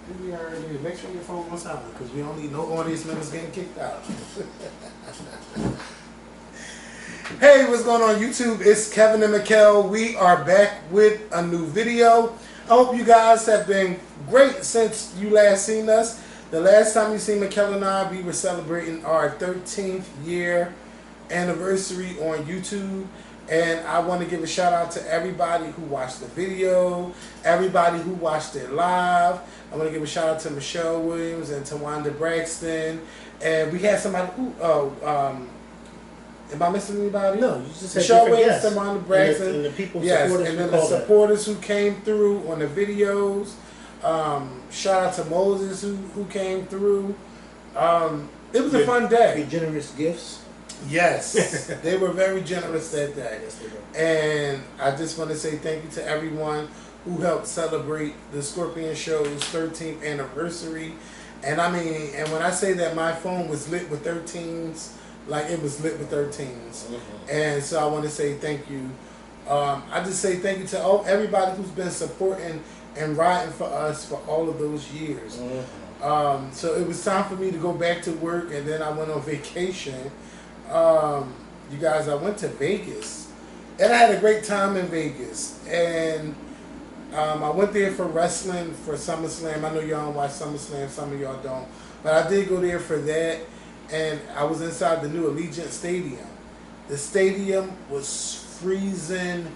We already did. Make sure your phone on silent because we don't need no audience members getting kicked out. Hey, what's going on YouTube? It's Kevin and Makael. We are back with a new video. I hope you guys have been great since you last seen us. The last time you seen Makael and I, we were celebrating our 13th year anniversary on YouTube. And I want to give a shout out to everybody who watched the video, everybody who watched it live. I want to give a shout out to Michelle Williams and Tawanda Braxton. And we had somebody who, am I missing anybody? No, you just said Michelle different Williams, Tawanda Braxton. And the people yes, supporters and then the supporters who came through on the videos. Shout out to Moses who came through. It was a fun day. Generous gifts. Yes, they were very generous that day. Yes, they were. And I just want to say thank you to everyone who helped celebrate the Scorpion Show's 13th anniversary. And I mean, and when I say that my phone was lit with 13s, like it was lit with 13s. Mm-hmm. And so I want to say thank you. I just say thank you to everybody who's been supporting and riding for us for all of those years. Mm-hmm. So it was time for me to go back to work, and then I went on vacation. You guys, I went to Vegas, and I had a great time in Vegas, and I went there for wrestling for SummerSlam. I know y'all don't watch SummerSlam, some of y'all don't, but I did go there for that, and I was inside the new Allegiant Stadium. The stadium was freezing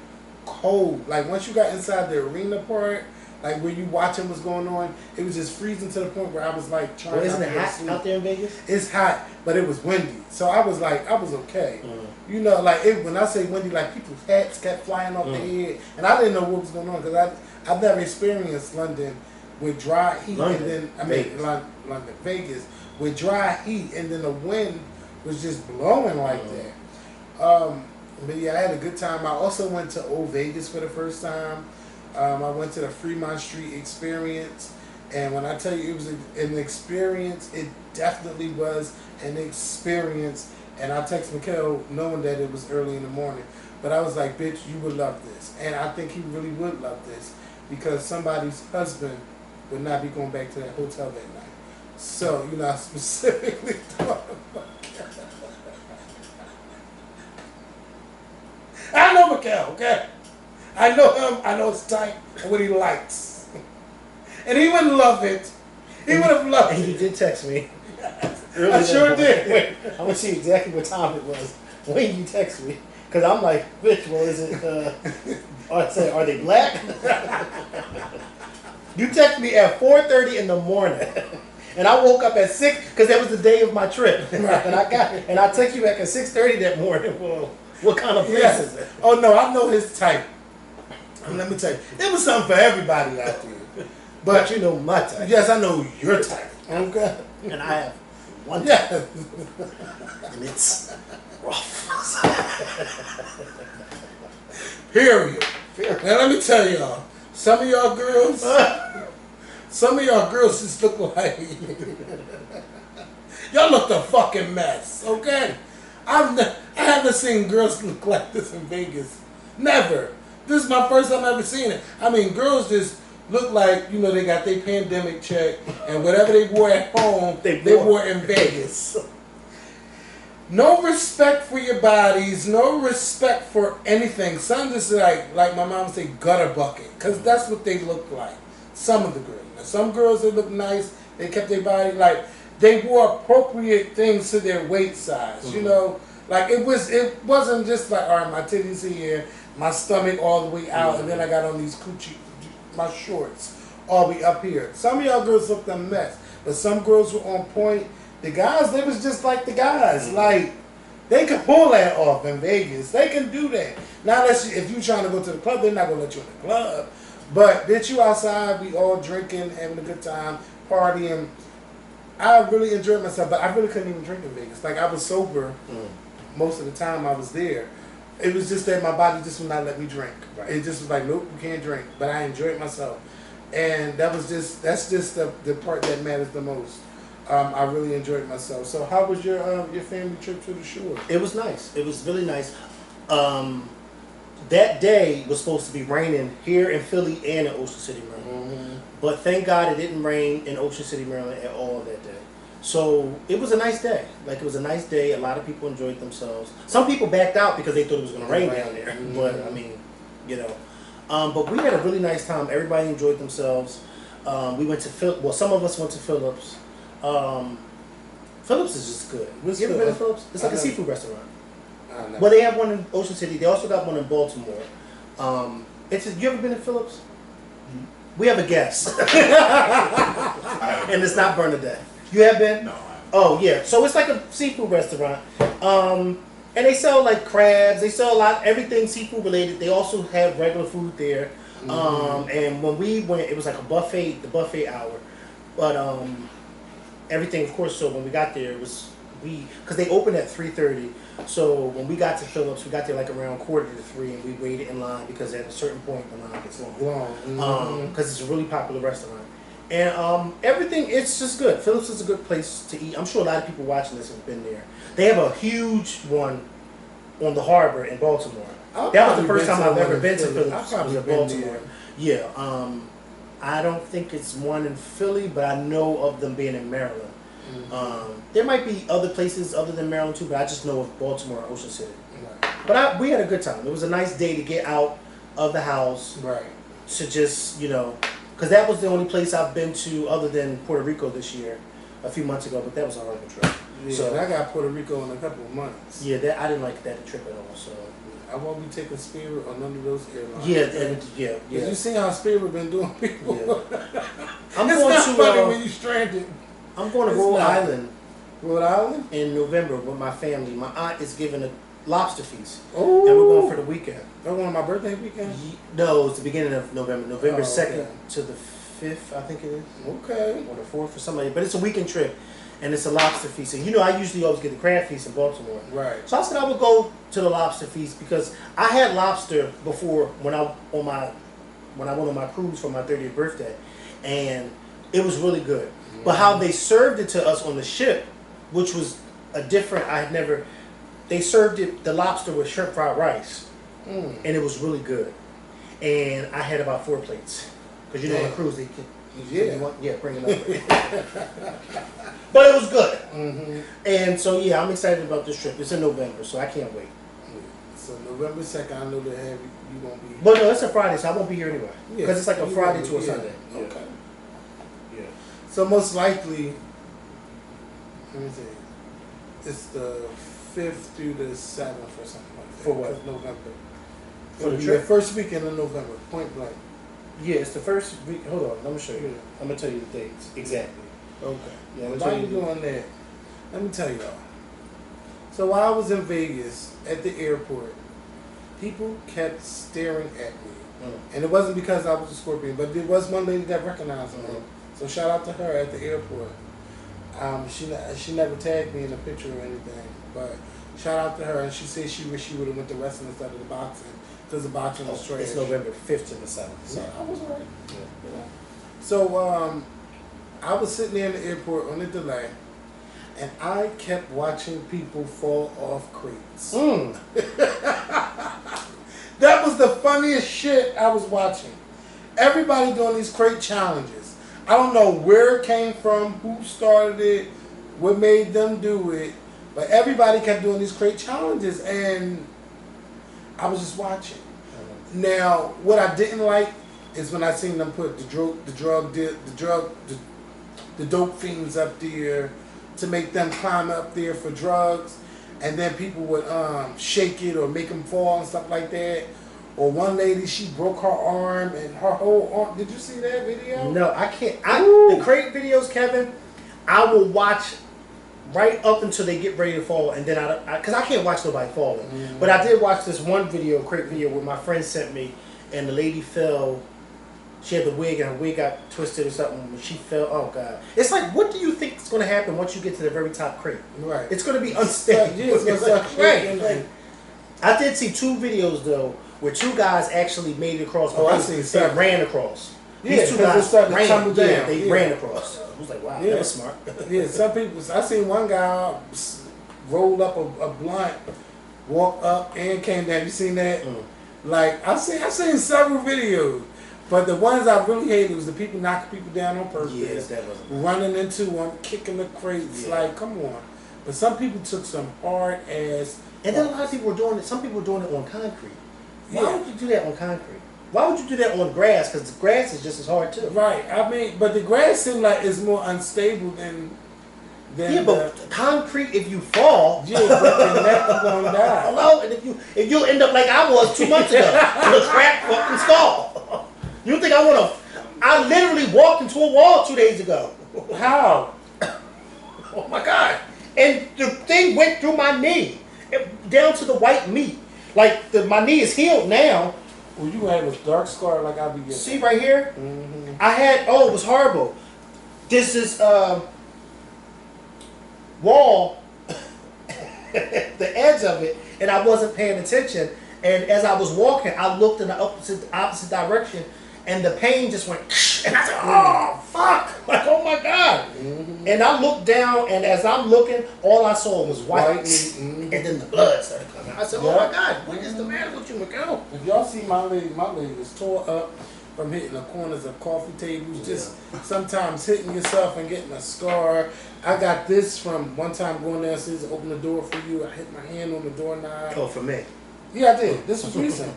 cold. Like once you got inside the arena part, like where you watching what's going on, it was just freezing to the point where I was like trying. Well, isn't it hot out there in Vegas? It's hot, but it was windy, so I was like, I was okay. You know, like when I say windy, like people's hats kept flying off their head, and I didn't know what was going on because I've never experienced London with dry heat, and then London, Vegas with dry heat, and then the wind was just blowing like that. But yeah, I had a good time. I also went to Old Vegas for the first time. I went to the Fremont Street Experience, and when I tell you it was an experience, it definitely was an experience. And I text Makael knowing that it was early in the morning, but I was like, bitch, you would love this. And I think he really would love this because somebody's husband would not be going back to that hotel that night. So, you know, I specifically thought about Makael. I know Makael, okay? I know him, I know his type, and what he likes. And he wouldn't love it. He would have loved it. And you did text me. I sure did. Wait, I'm going to see exactly what time it was when you text me. Because I'm like, bitch, well, is it, are they black? You text me at 4:30 in the morning. And I woke up at 6 because that was the day of my trip. Right. And I text you back at 6:30 that morning. Well, what kind of place is it? Oh, no, I know his type. Let me tell you, it was something for everybody out there. But you know my type. Yes, I know your type. Okay. And I have one type. Yeah. And it's rough. Period. Now let me tell y'all, some of y'all girls just look like y'all look a fucking mess. Okay, I haven't seen girls look like this in Vegas. Never. This is my first time ever seen it. I mean, girls just look like, you know, they got their pandemic check, and whatever they wore at home, they wore in Vegas. No respect for your bodies, no respect for anything. Some just like my mom would say, gutter bucket, because that's what they look like. Some of the girls. Now, some girls, they look nice, they kept their body, like, they wore appropriate things to their weight size, you know? Like, it wasn't just like, all right, my titties here, my stomach all the way out, and then I got on these coochie, my shorts all the way up here. Some of y'all girls looked a mess, but some girls were on point. The guys, they was just like the guys. Like, they could pull that off in Vegas. They can do that. Now, if you trying to go to the club, they're not going to let you in the club. But bitch, you outside, we all drinking, having a good time, partying. I really enjoyed myself, but I really couldn't even drink in Vegas. Like, I was sober most of the time I was there. It was just that my body just would not let me drink. Right. It just was like, nope, you can't drink. But I enjoyed myself. And that's just the part that matters the most. I really enjoyed myself. So how was your family trip to the shore? It was nice. It was really nice. That day was supposed to be raining here in Philly and in Ocean City, But thank God it didn't rain in Ocean City, Maryland at all that day. So it was a nice day. Like, it was a nice day. A lot of people enjoyed themselves. Some people backed out because they thought it was going to rain down there. Mm-hmm. But I mean, you know. But we had a really nice time. Everybody enjoyed themselves. We went to well, some of us went to Phillips. Phillips is just good. You ever been to Phillips? It's like a seafood restaurant. Well, they have one in Ocean City. They also got one in Baltimore. You ever been to Phillips? Mm-hmm. We have a guest. And it's not Bernadette. You have been? No. Oh, yeah. So it's like a seafood restaurant. And they sell like crabs. They sell a lot, everything seafood related. They also have regular food there. Mm-hmm. And when we went, it was like the buffet hour. But everything, of course, so when we got there, it was, because they opened at 3:30. So when we got to Phillips, we got there like around 2:45, and we waited in line because at a certain point the line gets long. Because it's a really popular restaurant. And everything, it's just good. Phillips is a good place to eat. I'm sure a lot of people watching this have been there. They have a huge one on the harbor in Baltimore. That was the first time I've ever been to Phillips. I've probably was been Baltimore. there. Yeah. I don't think it's one in Philly, but I know of them being in Maryland. Mm-hmm. There might be other places other than Maryland too, but I just know of Baltimore and Ocean City. Right. But we had a good time. It was a nice day to get out of the house. Right. To just, because that was the only place I've been to other than Puerto Rico this year, a few months ago, but that was a horrible trip. Yeah, so I got Puerto Rico in a couple of months. Yeah, I didn't like that trip at all. So I won't be taking Spirit on none of those airlines. Yeah. You see how Spirit been doing people? Yeah. It's not funny when you stranded. I'm going to Rhode Island. Rhode Island? In November with my family. My aunt is giving a lobster feast. Oh. And we're going for the weekend. That one of my birthday weekend? No, it's the beginning of November. November 2nd to the 5th, I think it is. Okay. Or the 4th or something. But it's a weekend trip. And it's a lobster feast. And I usually always get the crab feast in Baltimore. Right. So I said I would go to the lobster feast because I had lobster before when I went on my cruise for my 30th birthday. And it was really good. Mm-hmm. But how they served it to us on the ship, which was they served the lobster with shrimp fried rice. And it was really good. And I had about 4 plates. Because on a cruise they can... bring it up. But it was good. Mm-hmm. And so, I'm excited about this trip. It's in November, so I can't wait. So November 2nd, I know that you won't be... But no, it's a Friday, so I won't be here anyway. Because it's like a Friday to a Sunday. Okay. Yeah. So most likely, let me see, it's the 5th through the 7th or something like that. For what? November. For the trip? The first weekend of November, point blank. Yeah, it's the first week. Hold on, let me show you. Yeah. I'm going to tell you the dates. Exactly. Okay. Yeah, while you doing that, let me tell y'all. So while I was in Vegas at the airport, people kept staring at me. And it wasn't because I was a Scorpion, but there was one lady that recognized me. So shout out to her at the airport. She never tagged me in a picture or anything, but shout out to her, and she said she wished she would have went to wrestling instead of the boxing, because the boxing was trash. It's November 5th to the 7th. So yeah, I was right. Yeah. So I was sitting there in the airport on the delay, and I kept watching people fall off crates. That was the funniest shit I was watching. Everybody doing these crate challenges. I don't know where it came from, who started it, what made them do it, but everybody kept doing these crate challenges, and I was just watching. Now, what I didn't like is when I seen them put the dope fiends up there to make them climb up there for drugs, and then people would shake it or make them fall and stuff like that. Or one lady, she broke her arm and her whole arm. Did you see that video? No, I can't. The crate videos, Kevin, I will watch right up until they get ready to fall, and then because I can't watch nobody falling. Mm-hmm. But I did watch this one crate video where my friend sent me, and the lady fell. She had the wig, and her wig got twisted or something. When she fell, oh God! It's like, what do you think is going to happen once you get to the very top crate? Right. It's going to be unstable. Right. I did see 2 videos though, where 2 guys actually made it across. Oh, I see. They ran across. Yeah, these 2 guys ran. Yeah, they ran across. I was like, wow, that was smart. Yeah, some people. I seen one guy roll up a blunt, walk up and came down. You seen that? Like I seen several videos. But the ones I really hated was the people knocking people down on purpose. Yes, that was running into them, kicking the crates. Yeah. Like, come on. But some people took some hard ass. And then a lot of people were doing it. Some people were doing it on concrete. Why Yeah. would you do that on concrete? Why would you do that on grass? Because the grass is just as hard too. Right. I mean, but the grass seems like it's more unstable than. Yeah, but concrete, if you fall, yeah, but your neck is gonna die. hello, and if you end up like I was 2 months ago, with a cracked fucking skull. You think I want to? I literally walked into a wall 2 days ago. How? Oh my God! And the thing went through my knee, down to the white meat. Like my knee is healed now. Well, you have a dark scar like I be getting. See right here? Mm-hmm. I had. Oh, it was horrible. This is wall, the edge of it, and I wasn't paying attention. And as I was walking, I looked in the opposite direction, and the pain just went. And I said, "Oh fuck!" Like, "Oh my God!" Mm-hmm. And I looked down, and as I'm looking, all I saw was white, Mm-hmm. and then the blood started coming. I said, "Oh my God, what is the matter with you, Makael?" If y'all see my leg is tore up from hitting the corners of coffee tables, just sometimes hitting yourself and getting a scar. I got this from one time going downstairs to open the door for you. I hit my hand on the doorknob. Oh, for me. Yeah, I did. This was recent.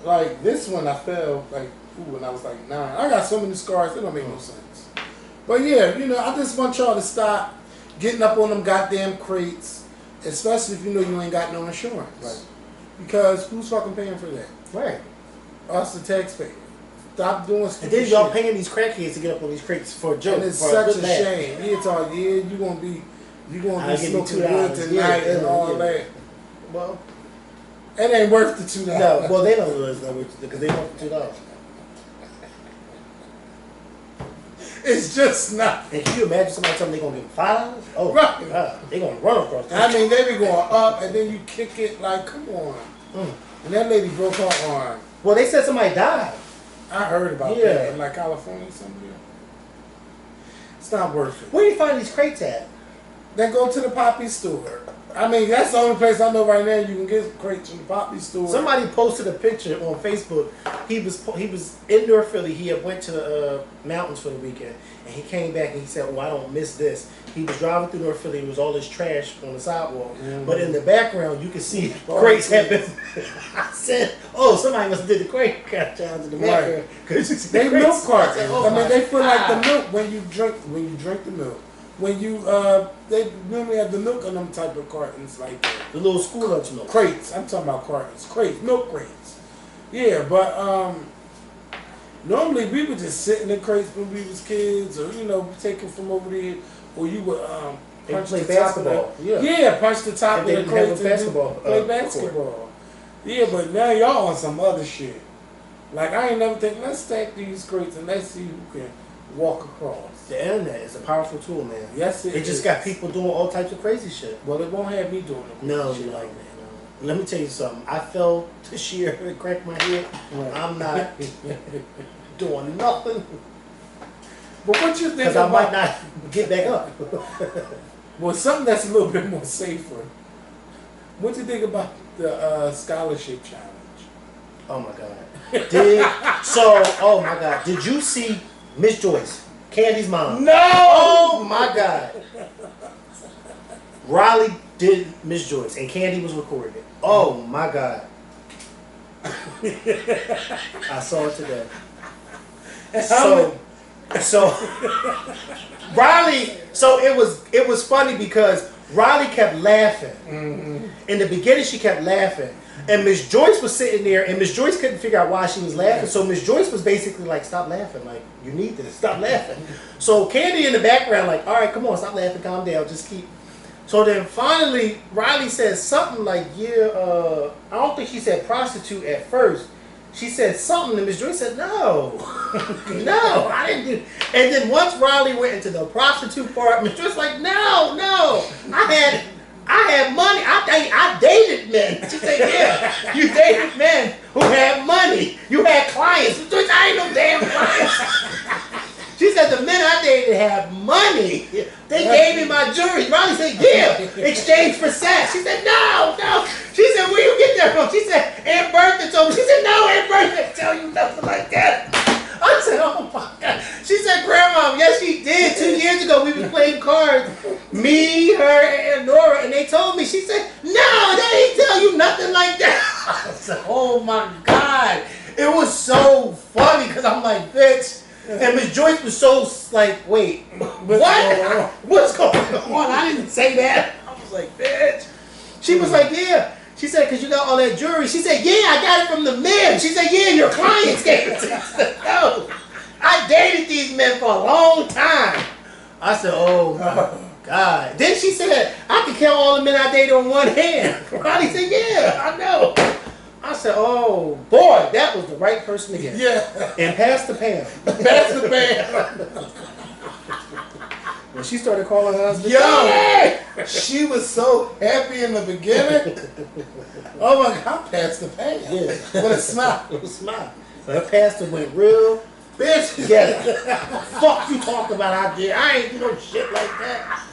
Like, this one I fell, like, when I was like 9. I got so many scars, it don't make no sense. But yeah, you know, I just want y'all to stop getting up on them goddamn crates, especially if you know you ain't got no insurance. Right. Because who's fucking paying for that? Right. Us, the taxpayer. Stop doing And stupid then y'all shit. paying these crackheads to get up on these crates for a joke. And it's for such good a laugh. shame. It's all, yeah, you gonna be I'll give you smoking $2. good tonight Yeah, and all yeah. that. Well, It ain't worth the $2. no. Well, they don't realize that because they want the $2. It's just not. And can you imagine somebody telling them they're gonna give them $5? Oh, Right. God, they're gonna run across. I mean, they be going up and then you kick it like, come on. Mm. And that lady broke her arm. Well, they said somebody died. I heard about Yeah. that in like California somewhere. It's not worth it. Where do you find these crates at? Then go to the Poppy store. I mean, that's the only place I know right now you can get crates from the Poppy store. Somebody posted a picture on Facebook. He was in North Philly. He had went to the mountains for the weekend, and he came back and he said, "Oh, I don't miss this." He was driving through North Philly. There was all this trash on the sidewalk, but in the background you could see crates have been. I said, "Oh, somebody must have did the crate challenge in the background because They milk cartons. Oh, I mean, they feel like the God. milk when you drink the milk. When you they normally have the milk in them type of cartons like that. The little school lunch milk. Crates. I'm talking about cartons. Crates, milk crates. Yeah, but normally we would just sit in the crates when we was kids, or you know, take it from over there, or you would punch play the top of basketball. the punch the top And of they the didn't have crates a basketball, play basketball. Yeah, but now y'all on some other shit. Like I ain't never think. Let's stack these crates and let's see who can walk across. The internet is a powerful tool, man. Yes, It just got people doing all types of crazy shit. Well, it won't have me doing it. No, you're like, man. Let me tell you something. I fell this year and cracked my head. Right. I'm not doing nothing But what you think because I about? might not get back up. Well, something that's a little bit more safer. What you think about the scholarship challenge? Oh my God. Oh my God. Did you see Miss Joyce, Candy's mom? No! Oh my God. Riley did Miss Joyce and Candy was recording it. Oh my God. I saw it today. So Riley, so it was funny because Riley kept laughing. Mm-hmm. In the beginning, she kept laughing. And Miss Joyce was sitting there, and Miss Joyce couldn't figure out why she was laughing. So Miss Joyce was basically like, "Stop laughing! Like you need this. Stop laughing." So Candy in the background, like, "All right, come on, stop laughing, calm down, just keep." So then finally, Riley says something like, "Yeah, I don't think she said prostitute at first. She said something, and Miss Joyce said, "No, no, I didn't do." And then once Riley went into the prostitute part, Miss Joyce like, "No, I had money. I dated men." She said, "Yeah, you dated men who had money. You had clients." Miss Joyce, "I ain't no damn clients." She said, "The men I dated had money. They gave me my jewelry." Riley said, "Yeah, exchange for sex." She said, "No." She said, "Where you get that from?" She said, "Aunt Bertha told me." She said, "No, Aunt Bertha didn't tell you nothing like that." I said, oh my God. She said, Grandma, yes she did. 2 years ago we was playing cards. Me, her, and Nora, and they told me, she said, no, they didn't tell you nothing like that. I said, oh my God. It was so funny because I'm like, bitch. And Miss Joyce was so like, wait, what? What's going on? I didn't say that. I was like, bitch. She was like, yeah. She said, because you got all that jewelry. She said, yeah, I got it from the men. She said, yeah, your clients gave it to me. I said, no. I dated these men for a long time. I said, oh, my God. Then she said, I can count all the men I dated on one hand. Ronnie said, yeah, I know. I said, oh, boy, that was the right person to get. Yeah. And pass the Pam. Pass the Pam. When she started calling her husband, yo, she was so happy in the beginning. Oh my God, Pastor Pam. Yeah. With a smile. With a smile. Her pastor went real, bitch, get it. Fuck you talking about out there. I ain't do no shit like that.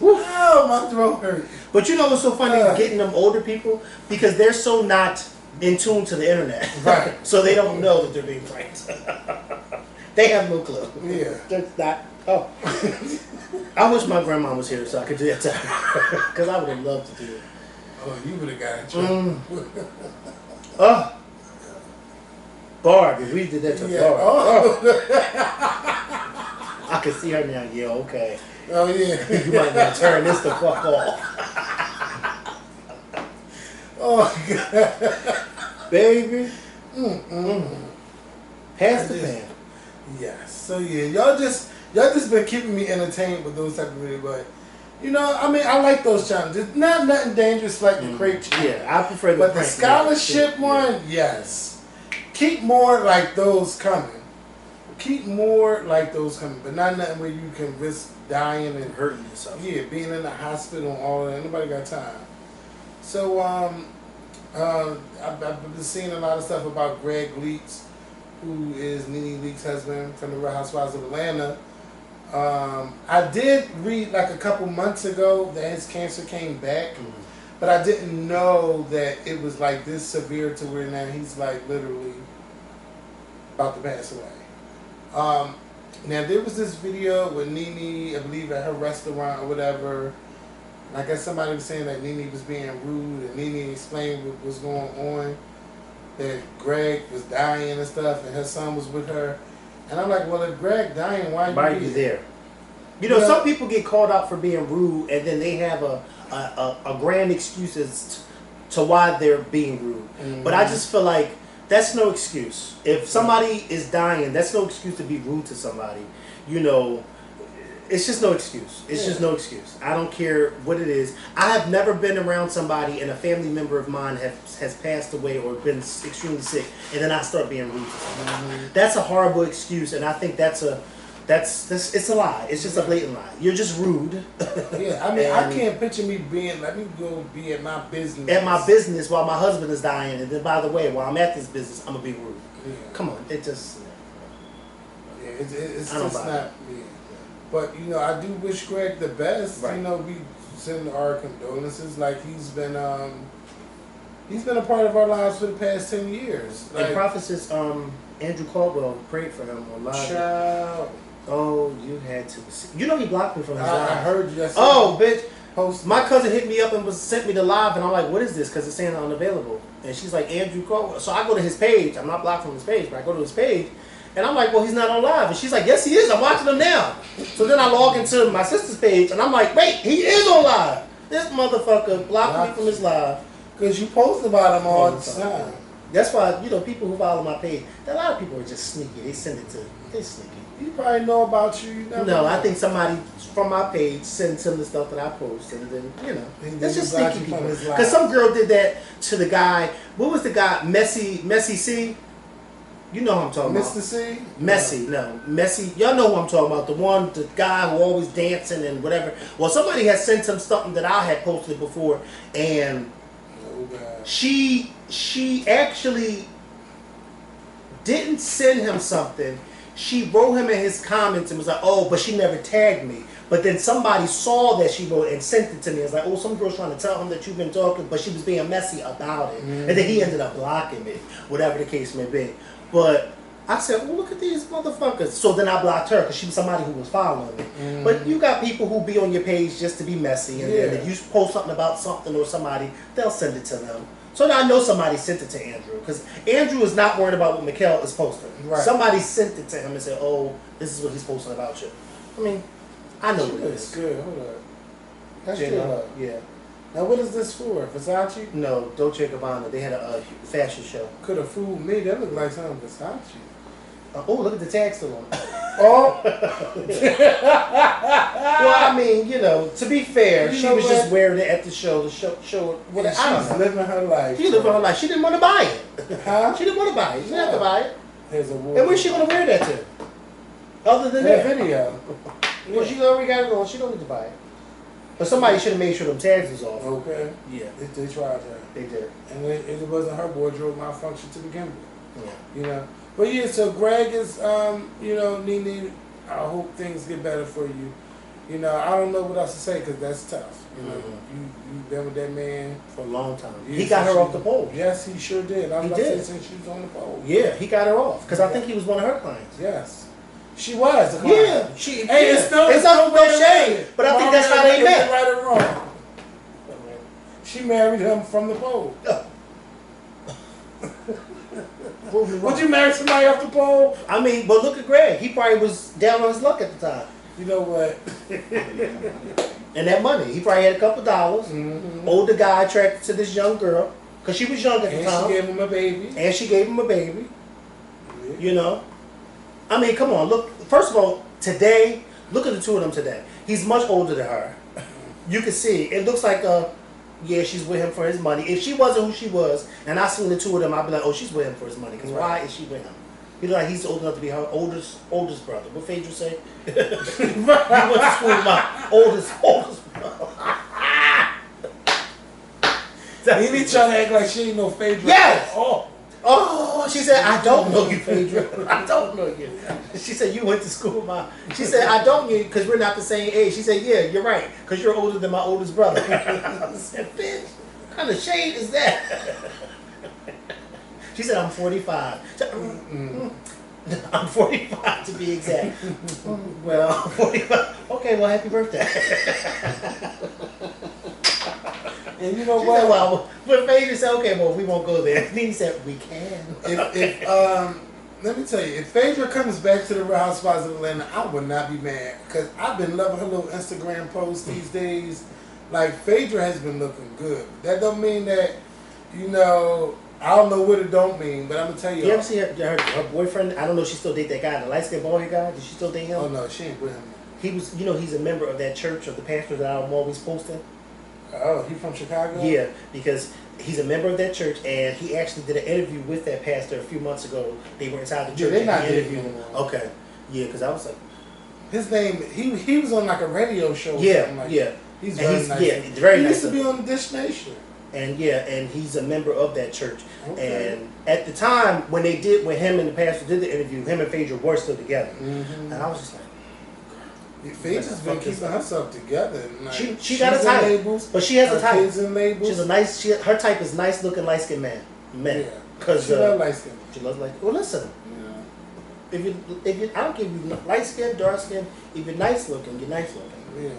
Oh, my throat hurt. But you know what's so funny? Getting them older people, because they're so not in tune to the internet. Right. So they don't know that they're being pranked. They have no clue. Yeah. That's not. Oh. I wish my grandma was here so I could do that to her. Because I would have loved to do it. Oh, you would have got in trouble. Oh. Barb, if we did that to Barb. Oh. I can see her now. Yeah, okay. Oh, yeah. You might want to turn this the fuck off. Oh, God. Baby. Pass the pan. Yes. So, yeah, y'all just been keeping me entertained with those type of videos, but you know, I mean, I like those challenges. Not nothing dangerous like the crate challenge. Yeah, I prefer the But the scholarship one, yes. Keep more like those coming. Keep more like those coming, but not nothing where you can risk dying and hurting yourself. Yeah, being in the hospital and all that. Nobody got time. So, I've been seeing a lot of stuff about Greg Leaks, who is Nene Leaks' husband from the Real Housewives of Atlanta. I did read like a couple months ago that his cancer came back, but I didn't know that it was like this severe to where now he's like literally about to pass away. Now there was this video with Nene, I believe at her restaurant or whatever. And I guess somebody was saying that Nene was being rude, and Nene explained what was going on. That Greg was dying and stuff, and her son was with her. And I'm like, well, if Greg dying, why are you there? You know, some people get called out for being rude, and then they have a grand excuse as to why they're being rude. But I just feel like that's no excuse. If somebody is dying, that's no excuse to be rude to somebody. You know, it's just no excuse. It's just no excuse. I don't care what it is. I have never been around somebody and a family member of mine has passed away or been extremely sick, and then I start being rude to somebody. That's a horrible excuse, and I think that's it's a lie. It's just a blatant lie. You're just rude. Yeah, I mean, I can't picture me being, let me go be at my business. At my business while my husband is dying, and then by the way, while I'm at this business, I'm gonna be rude. Yeah. Come on, it just. Yeah, it's just not. Yeah. But you know, I do wish Greg the best. Right. You know, we send our condolences. Like he's been a part of our lives for the past 10 years. Like, and prophetess Andrew Caldwell prayed for him on live. Child. Oh, you had to. You know he blocked me from his live. I heard you. Yesterday. Oh, bitch. My cousin hit me up and sent me the live, and I'm like, what is this? Because it's saying unavailable. And she's like, Andrew Caldwell. So I go to his page. I'm not blocked from his page, but I go to his page. And I'm like, well, he's not on live. And she's like, yes, he is. I'm watching him now. So then I log into my sister's page, and I'm like, wait, he is on live. This motherfucker blocked me from his live. Because you post about him all the time. That's why, you know, people who follow my page, a lot of people are just sneaky. They send it to, they're sneaky. He probably know about you. Never know. I think somebody from my page sends him the stuff that I post, and then, you know, it's just sneaky people. Because some girl did that to the guy, what was the guy, Messy C? You know who I'm talking about. Mr. C? Messy. Y'all know who I'm talking about. The guy who always dancing and whatever. Well, somebody had sent him something that I had posted before, and she actually didn't send him something. she wrote him in his comments and was like, oh, but she never tagged me. But then somebody saw that she wrote and sent it to me. It's like, oh, some girl's trying to tell him that you've been talking, but she was being messy about it. And then he ended up blocking me, whatever the case may be. But I said, oh, look at these motherfuckers. So then I blocked her because she was somebody who was following me. But you got people who be on your page just to be messy. And then if you post something about something or somebody, they'll send it to them. So now I know somebody sent it to Andrew. Because Andrew is not worried about what Makael is posting. Right. Somebody sent it to him and said, oh, this is what he's posting about you. I mean, I know what it is. Good. Hold up. That's J-Lo. J-Lo. Yeah. Now, what is this for? Versace? No, Dolce & Gabbana. They had a fashion show. Could have fooled me. That looked like something Versace. Oh, look at the tag still on. Oh! Well, I mean, you know, to be fair, she was just wearing it at the show to show what She's living her life. She living her life. She didn't want to buy it. Huh? She didn't want to buy it. She didn't have to buy it. There's a And where's she going to wear that to? Other than that that video. Well, she already got it on. She don't need to buy it. But somebody should have made sure them tags was off. Okay. Yeah. They tried her. They did. And it wasn't her wardrobe malfunction to begin with. Yeah. You know. But yeah, so Greg is, you know, Nene, I hope things get better for you. You know, I don't know what else to say because that's tough. You know, you've been with that man for a long time. He got her off the pole. Yes, he sure did. I was he about did. to say since she was on the pole. Yeah, he got her off because I think he was one of her clients. Yes. She was. A client. Yeah. It's no shame. But I think that's how they met. Right or wrong. She married him from the pole. Would you marry somebody off the pole? I mean, but look at Greg. He probably was down on his luck at the time. You know what? And that money. He probably had a couple dollars. Older guy attracted to this young girl. Because she was young at the time. And she gave him a baby. And she gave him a baby. Yeah. You know? I mean, come on. Look. First of all, today, look at the two of them today. He's much older than her. You can see. It looks like yeah, she's with him for his money. If she wasn't who she was, and I seen the two of them, I'd be like, oh, she's with him for his money. Because why is she with him? You know, like he's old enough to be her oldest brother. What Phaedra say? He went to school with my oldest brother. Nene trying to act like she ain't no Phaedra. Yes! Oh, she said, I don't know you, Phaedra. I don't know you. She said, you went to school with my... She said, I don't know you because we're not the same age. She said, yeah, you're right, because you're older than my oldest brother. I said, bitch, what kind of shade is that? She said, I'm 45. I'm 45 to be exact. Well, 45. Okay, well, happy birthday. And you know she what? Said, well, but Phaedra said, okay, well, we won't go there. Nene said, we can. Let me tell you, if Phaedra comes back to the Real Housewives of Atlanta, I would not be mad. Because I've been loving her little Instagram posts these days. Like, Phaedra has been looking good. That don't mean that, you know, I don't know what it don't mean, but I'm going to tell you. You ever see her boyfriend? I don't know if she still date that guy, the light-skinned bald guy. Did she still date him? Oh, no, she ain't with him. He was, you know, he's a member of that church of the pastor that I'm always posting. Oh, he from Chicago? Yeah, because he's a member of that church, and he actually did an interview with that pastor a few months ago. They were inside the church. Yeah, they're not interviewing him. Okay, yeah, because I was like, his name. He was on like a radio show. Or yeah, something like yeah. That. He's very nice. Yeah, very he nice. He used to be on Dish Nation. And yeah, and he's a member of that church. Okay. And at the time when him and the pastor did the interview, him and Phaedra were still together. And I was just like. Phaedra's been keeping herself together. Like, she got a type, labels, but she has a type. She's a nice. Her type is nice looking light skinned men. Yeah, because she loves light skin. She loves light. Well, listen. Yeah. If you, I don't give you light skin, dark skin. If you're nice looking, you're nice looking. Yeah.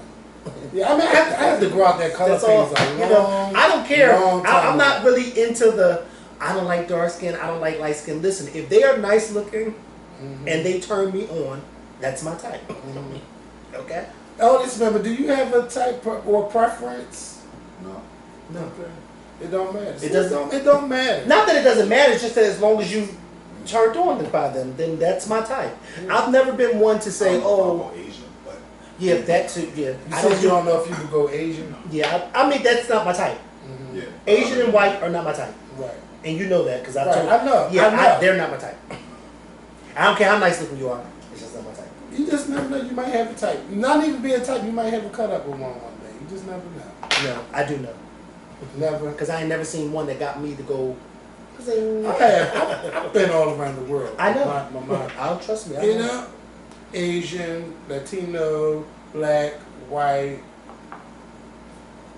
Yeah, I mean, I have to grow out that color phase. You know, I don't care. I'm not really into the. I don't like dark skin. I don't like light skin. Listen, if they are nice looking, and they turn me on, that's my type. Okay. Oldest member, do you have a type or preference? No. Okay. It don't matter. It don't matter. Not that it doesn't matter. It's just that as long as you turned on by them, then that's my type. I've never been one to say, "Oh, Asian," but yeah, that too." Yeah, you don't know if you could go Asian. Yeah, I mean that's not my type. Yeah. Asian and white are not my type. Right. And you know that because I told. I know. Yeah, I know. they're not my type. I don't care how nice looking you are. It's just not my type. You just never know. You might have a type. Not even be a type. You might have a cut up with one day. You just never know. No, I do know. Never. Because I ain't never seen one that got me to go I've been all around the world. I know. I'll trust me. You know, Asian, Latino, black, white.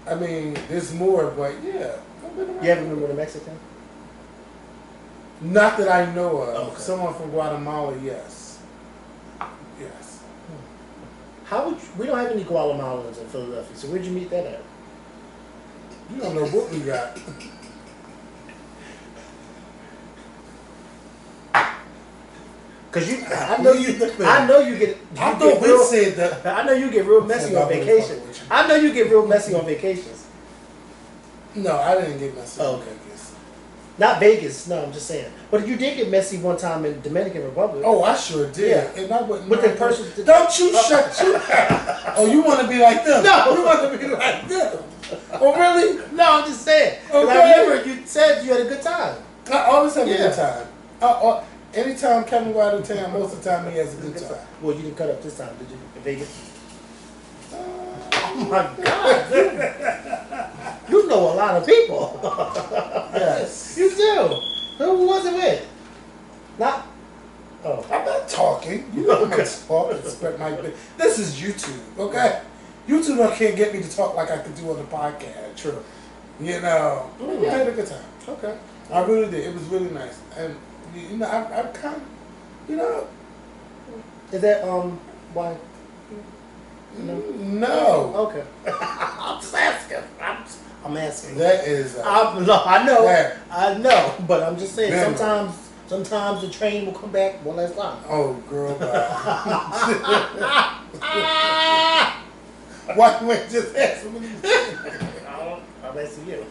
I mean, there's more, but yeah. You haven't been with a Mexican? Not that I know of. Okay. Someone from Guatemala, yes. Yes. We don't have any Guatemalans in Philadelphia, so where'd you meet that at? You don't know what we got. Cause I know you get. I know you get real messy on vacation. I know you get real messy on vacations. No, I didn't get messy on Vegas. Not Vegas. No, I'm just saying. But you did get messy one time in Dominican Republic. Oh, I sure did. Yeah. And I wouldn't. With the person. Don't you shut your mouth. Oh, you want to be like them? No, you want to be like them. Oh, really? No, I'm just saying. Okay. I remember you said you had a good time. I always have a good time. Anytime Kevin go out of town, most of the time he has a good time. Well, you didn't cut up this time, did you? In Vegas? Oh my God! You know a lot of people. Yes, you do. Who was it with? Not. Oh, I'm not talking. You know how much talk expect my. This is YouTube, okay? YouTube can't get me to talk like I could do on the podcast. True. You know, I had a good time. Okay. I really did. It was really nice, and you know, I'm kind of, you know. Is that why? No. Okay. I'm just asking. I'm asking. That is. I know, but I'm just saying. Sometimes the train will come back one last time. Oh, girl, bye. Why you ain't just asking me? I'm asking you.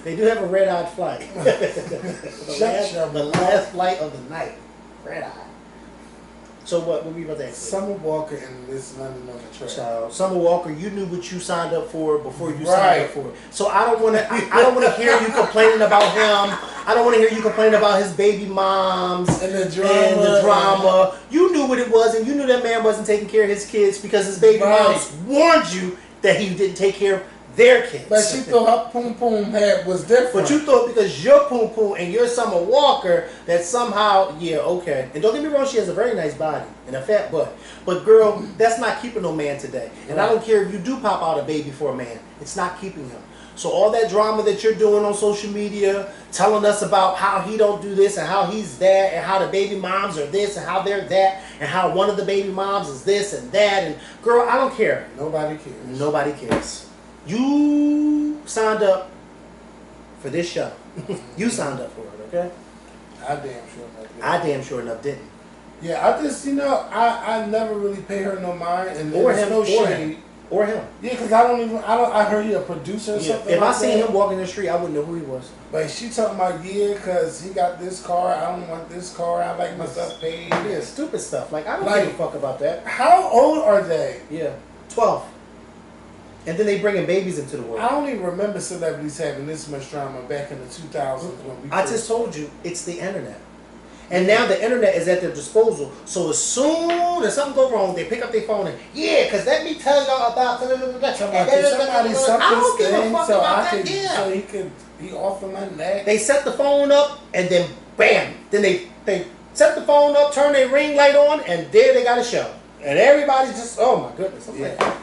They do have a red-eyed flight. the last flight of the night. Red-eye. So what were we about to ask? Summer Walker and this London on the track. So Summer Walker, you knew what you signed up for before you signed up for it. So I don't want to. I don't want to hear you complaining about him. I don't want to hear you complaining about his baby moms and the drama. You knew what it was, and you knew that man wasn't taking care of his kids because his baby moms warned you that he didn't take care of their kids. But she thought her poom poom head was different. But you thought because you're poom poom and you're Summer Walker that somehow, yeah, okay. And don't get me wrong, she has a very nice body and a fat butt. But girl, that's not keeping no man today. And I don't care if you do pop out a baby for a man. It's not keeping him. So all that drama that you're doing on social media, telling us about how he don't do this and how he's that and how the baby moms are this and how they're that and how one of the baby moms is this and that. And girl, I don't care. Nobody cares. Nobody cares. You signed up for this show. You signed up for it, okay? I damn sure enough didn't. Yeah, I just, you know, I never really pay her no mind. And or him, no or shade. him. Or him. Yeah, because I heard he a producer or something. If I seen him walking the street, I wouldn't know who he was. But she talking about, because he got this car, I don't want this car, I like my stuff paid. Yeah, stupid stuff. Like, I don't give a fuck about that. How old are they? Yeah, 12. And then they bringing babies into the world. I don't even remember celebrities having this much drama back in the 2000s when we. I just told you, it's the internet. And now the internet is at their disposal. So as soon as something go wrong, they pick up their phone and because let me tell y'all about somebody I don't give a fuck about that. So he off of my neck. They set the phone up and then bam. Then they set the phone up, turn their ring light on, and there they got a show. And everybody's just, oh my goodness.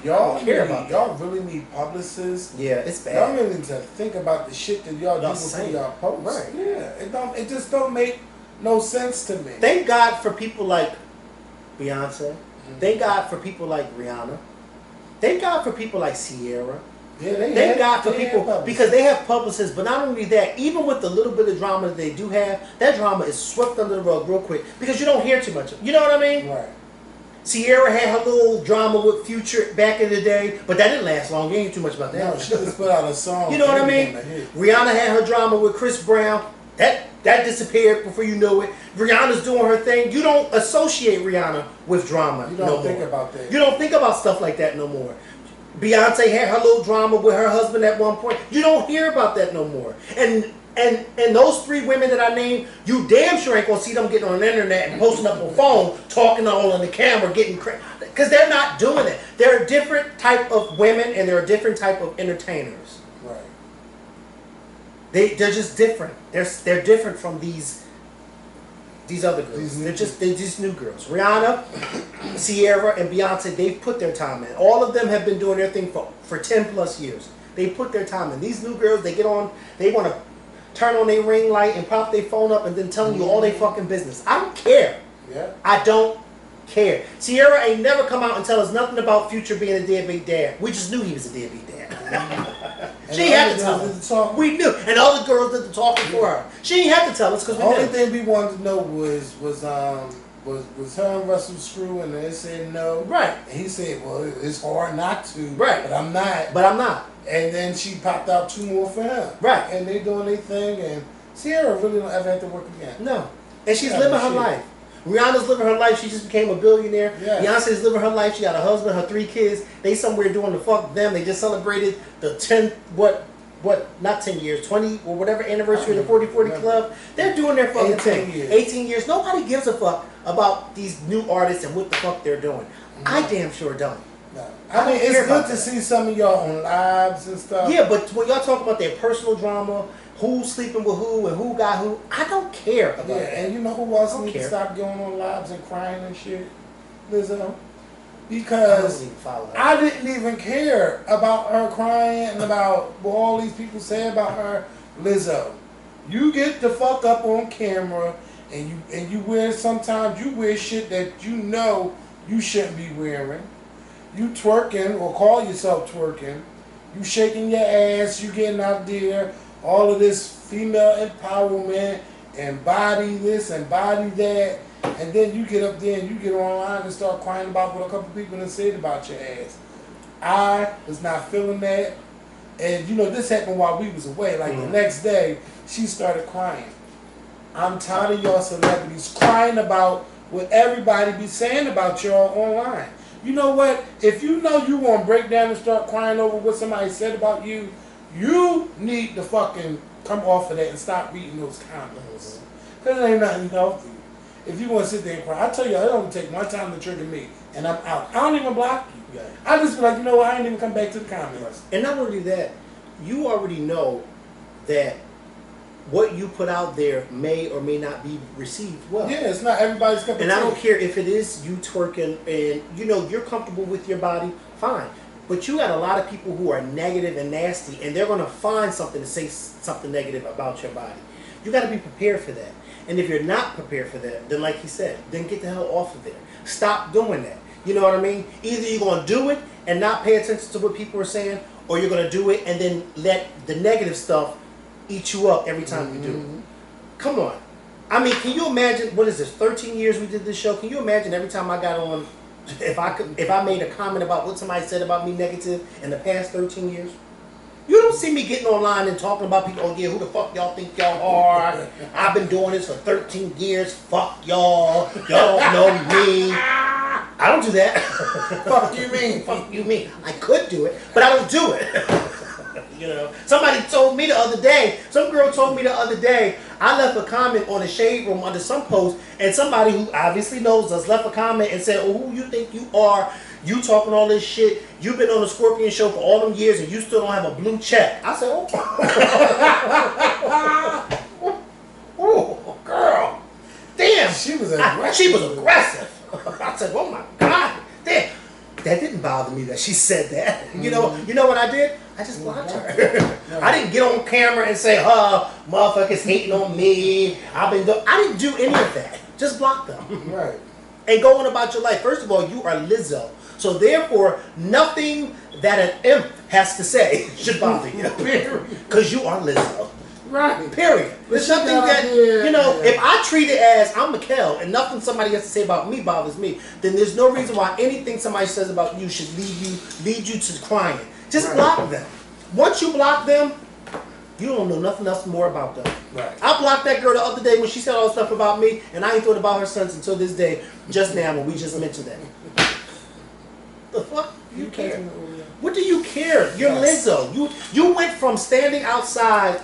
Y'all care about y'all really need publicists. Yeah, it's bad. Y'all really need to think about the shit that y'all do before y'all post. Right. Yeah, it just don't make no sense to me. Thank God for people like Beyonce. Mm-hmm. Thank God for people like Rihanna. Thank God for people like Sierra. Yeah, thank God for people because they have publicists. But not only that, even with the little bit of drama that they do have, that drama is swept under the rug real quick because you don't hear too much of it. You know what I mean? Right. Sierra had her little drama with Future back in the day, but that didn't last long. You ain't too much about that. No, she just put out a song. You know what I mean? Rihanna had her drama with Chris Brown. That disappeared before you know it. Rihanna's doing her thing. You don't associate Rihanna with drama. You don't think about that. You don't think about stuff like that no more. Beyonce had her little drama with her husband at one point. You don't hear about that no more. And And those 3 women that I named, you damn sure ain't gonna see them getting on the internet and posting up on phone, talking all on the camera, getting crazy. Because they're not doing it. They're a different type of women and they're a different type of entertainers. Right. They're just different. They're different from these other girls. They're just new girls. Rihanna, Sierra, and Beyonce, they've put their time in. All of them have been doing their thing for 10 plus years. They put their time in. These new girls, they get on, they want to turn on their ring light and pop their phone up and then telling you all their fucking business. I don't care. Yeah. I don't care. Sierra ain't never come out and tell us nothing about Future being a deadbeat dad. We just knew he was a deadbeat dad. She had to tell us. We knew. And all the girls did the talking for her. She ain't had to tell us because we knew. The only thing we wanted to know was her and Russell Screw, and they said no. Right. And he said, well, it's hard not to. Right. But I'm not. But I'm not. And then she popped out 2 more for him. Right. And they doing their thing, and Sierra really don't ever have to work again. No. And she's living her life. Rihanna's living her life. She just became a billionaire. Yeah. Beyonce's living her life. She got a husband, her 3 kids. They somewhere doing the fuck them. They just celebrated the 10, not 10 years, 20 or whatever anniversary of the 40-40 Club. They're doing their fucking thing. 18 years. Nobody gives a fuck about these new artists and what the fuck they're doing. I damn sure don't. No. I mean, it's good to see some of y'all on lives and stuff. Yeah, but when y'all talk about their personal drama, who's sleeping with who and who got who, I don't care about that. And you know who else needs to stop going on lives and crying and shit? Lizzo. Because I didn't even care about her crying and about what all these people say about her. Lizzo, you get the fuck up on camera and you wear, sometimes you wear shit that you know you shouldn't be wearing. You twerking or call yourself twerking. You shaking your ass. You getting out there. All of this female empowerment and body this and body that. And then you get up there and you get online and start crying about what a couple people have said about your ass. I was not feeling that. And you know, this happened while we was away. Like the next day, she started crying. I'm tired of y'all celebrities crying about what everybody be saying about y'all online. You know what? If you know you want to break down and start crying over what somebody said about you, you need to fucking come off of that and stop reading those comments. Because it ain't nothing healthy. If you want to sit there and cry, I tell you, it don't take one time to trigger me, and I'm out. I don't even block you. Yeah. I just be like, you know what? I ain't even come back to the comments. And not only that, you already know that what you put out there may or may not be received well. Yeah, it's not everybody's cup of tea. And I don't care if it is you twerking and you know you're comfortable with your body, fine. But you got a lot of people who are negative and nasty, and they're gonna find something to say something negative about your body. You got to be prepared for that. And if you're not prepared for that, then like he said, then get the hell off of there. Stop doing that. You know what I mean? Either you're gonna do it and not pay attention to what people are saying, or you're gonna do it and then let the negative stuff eat you up every time you do it. Come on. I mean, can you imagine, what is this, 13 years we did this show? Can you imagine every time I got on, if I made a comment about what somebody said about me negative in the past 13 years? You don't see me getting online and talking about people, oh yeah, who the fuck y'all think y'all are? I've been doing this for 13 years, fuck y'all, y'all don't know me. I don't do that. Fuck you mean? Fuck you mean? I could do it, but I don't do it. You know, somebody told me the other day, some girl told me the other day, I left a comment on the Shade Room under some post, and somebody who obviously knows us left a comment and said, oh, who you think you are? You talking all this shit. You've been on the Scorpion show for all them years and you still don't have a blue check. I said, oh. Oh, girl. Damn. She was aggressive. She was aggressive. I said, oh my God. Damn. That didn't bother me that she said that. You know what I did? I just blocked her. I didn't get on camera and say, motherfuckers hating on me. I didn't do any of that. Just block them. Right. And go on about your life. First of all, you are Lizzo. So therefore, nothing that an imp has to say should bother you. Because you are Lizzo. Right. Period. There's nothing that, if I treat it as I'm Makael and nothing somebody has to say about me bothers me, then there's no reason why anything somebody says about you should lead you to crying. Just block them. Once you block them, you don't know nothing else more about them. Right. I blocked that girl the other day when she said all this stuff about me, and I ain't thought about her since until this day, just now when we just mentioned that. The fuck you care? What do you care? You're Lizzo. You went from standing outside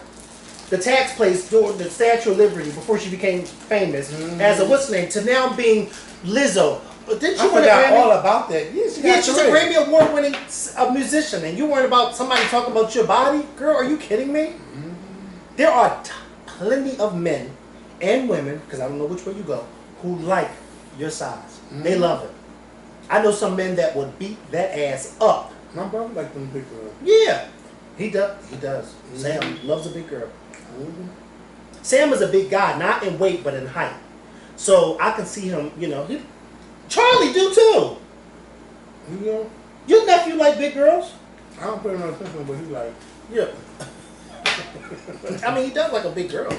the tax place during the Statue of Liberty before she became famous as a what's name to now being Lizzo. But didn't you win a Grammy? All about that. Yeah, she's a Grammy Award winning musician, and you weren't about somebody talking about your body, girl. Are you kidding me? There are plenty of men and women, because I don't know which way you go, who like your size. They love it. I know some men that would beat that ass up. My brother like them big girls. Yeah, he does. He does. Sam loves a big girl. Sam is a big guy, not in weight but in height. So I can see him. You know, Charlie do too. You know, your nephew like big girls. I don't put him on attention, but he like. Yeah. I mean, he does like a big girl.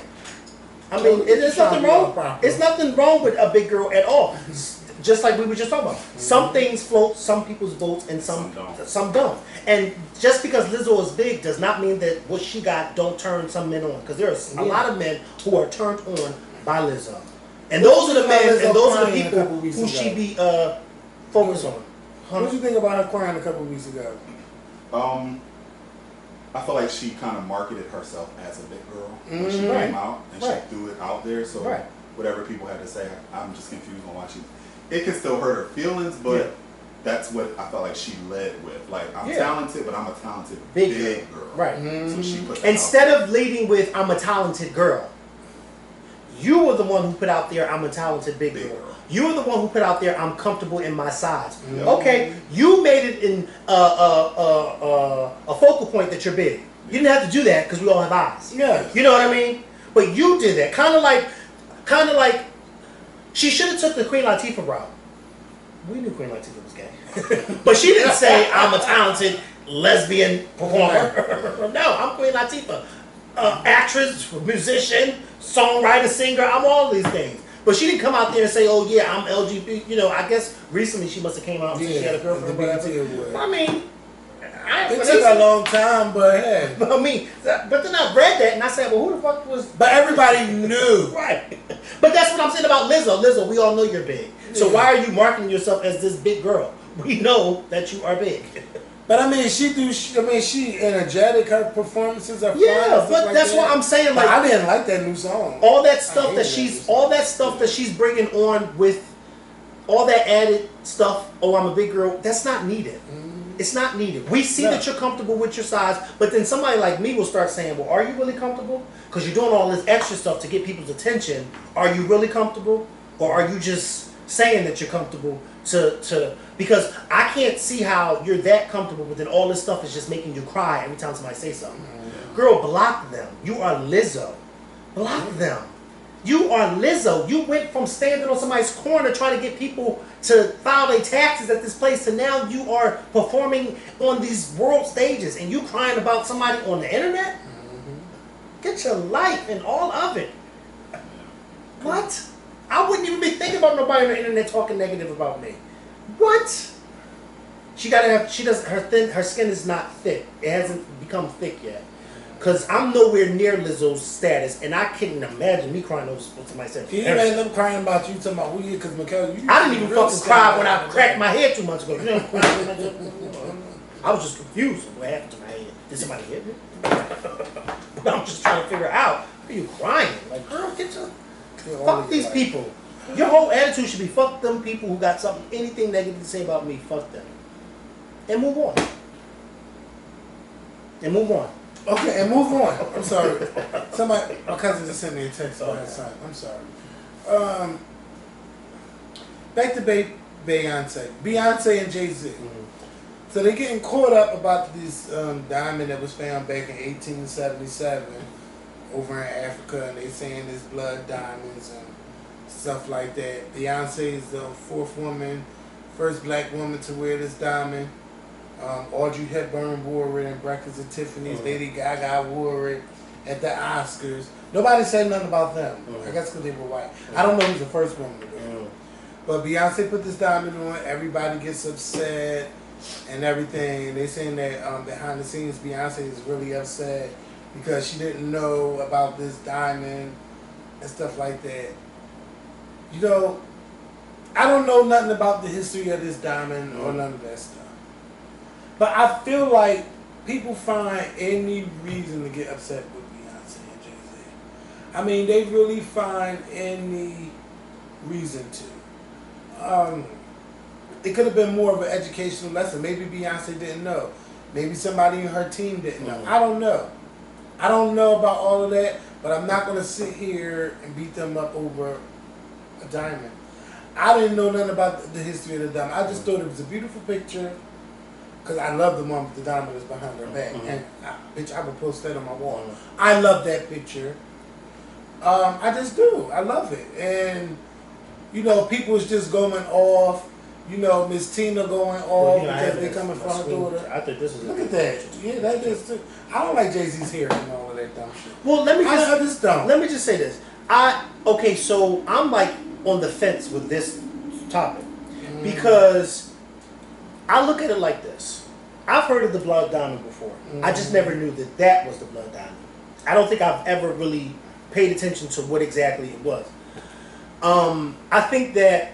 I mean, there's nothing wrong. It's nothing wrong with a big girl at all. Just like we were just talking about. Some things float some people's boats and some don't. And just because Lizzo is big does not mean that what she got don't turn some men on. Because there's a lot of men who are turned on by Lizzo. And those are the men and those are the people who she be focused on. What did you think about her crying a couple weeks ago? I feel like she kind of marketed herself as a big girl when she came out, and she threw it out there. So whatever people had to say, I'm just confused on why she. It can still hurt her feelings, but that's what I felt like she led with. Like, I'm talented, but I'm a talented big girl. Right. So she put that instead of leading with I'm a talented girl, you were the one who put out there I'm a talented big girl. You were the one who put out there I'm comfortable in my size. Okay, you made it in a focal point that you're big. You didn't have to do that because we all have eyes. Yeah. You know what I mean? But you did that. Kind of like she should have took the Queen Latifah route. We knew Queen Latifah was gay. But she didn't say I'm a talented lesbian performer. No, I'm Queen Latifah. Actress, musician, songwriter, singer, I'm all of these things. But she didn't come out there and say, "Oh yeah, I'm LGBT." You know, I guess recently she must have came out and said she had a girlfriend. I mean, it took a long time, but hey. But I mean, but then I read that and I said, "Well, who the fuck was?" But everybody knew, right? But that's what I'm saying about Lizzo. Lizzo, we all know you're big. So why are you marketing yourself as this big girl? We know that you are big. But I mean, she energetic. Her performances are fun. Yeah, but that's what I'm saying. Like, I didn't like that new song. All that stuff that she's bringing on with all that added stuff. Oh, I'm a big girl. That's not needed. It's not needed. We see that you're comfortable with your size, but then somebody like me will start saying, "Well, are you really comfortable? Because you're doing all this extra stuff to get people's attention. Are you really comfortable, or are you just saying that you're comfortable to because I can't see how you're that comfortable, but then all this stuff is just making you cry every time somebody says something. Girl, block them. You are Lizzo. Block them. You are Lizzo. You went from standing on somebody's corner trying to get people to file their taxes at this place to now you are performing on these world stages and you crying about somebody on the internet? Get your life and all of it. What? I wouldn't even be thinking about nobody on the internet talking negative about me. What? Her skin is not thick. It hasn't become thick yet. Because I'm nowhere near Lizzo's status, and I couldn't imagine me crying over somebody said. You made them crying about you talking about weird because Makael. I didn't even fucking cry when I cracked my head 2 months ago. You know, I was just confused. What happened to my head? Did somebody hit me? But I'm just trying to figure out. Are you crying? Like, girl, get your... Fuck these people. Your whole attitude should be fuck them people who got anything negative to say about me. Fuck them. And move on. Okay, and move on. I'm sorry. My cousin just sent me a text last night. I'm sorry. Back to Beyonce and Jay-Z. So they're getting caught up about this diamond that was found back in 1877 over in Africa, and they saying it's blood diamonds and stuff like that. Beyonce is the first black woman to wear this diamond. Audrey Hepburn wore it in Breakfast at Tiffany's. Lady Gaga wore it at the Oscars. Nobody said nothing about them. I guess because they were white. I don't know who's the first woman to wear it. But Beyonce put this diamond on. Everybody gets upset and everything. They saying that behind the scenes, Beyonce is really upset because she didn't know about this diamond and stuff like that. You know, I don't know nothing about the history of this diamond or none of that stuff. But I feel like people find any reason to get upset with Beyonce and Jay-Z. I mean, they really find any reason to. It could have been more of an educational lesson. Maybe Beyonce didn't know. Maybe somebody in her team didn't know. I don't know. I don't know about all of that, but I'm not going to sit here and beat them up over a diamond. I didn't know nothing about the history of the diamond. I just thought it was a beautiful picture because I love the one with the diamond that's behind her back. And I would post that on my wall. I love that picture. I just do. I love it. And, you know, people is just going off. You know, Miss Tina going off because they coming for her daughter. I think this is look at that. Yeah, that is too. I don't like Jay-Z's hair and all of that dumb shit. Well, let me just don't. Let me just say this. So I'm like on the fence with this topic because I look at it like this. I've heard of the blood diamond before. I just never knew that was the blood diamond. I don't think I've ever really paid attention to what exactly it was. I think that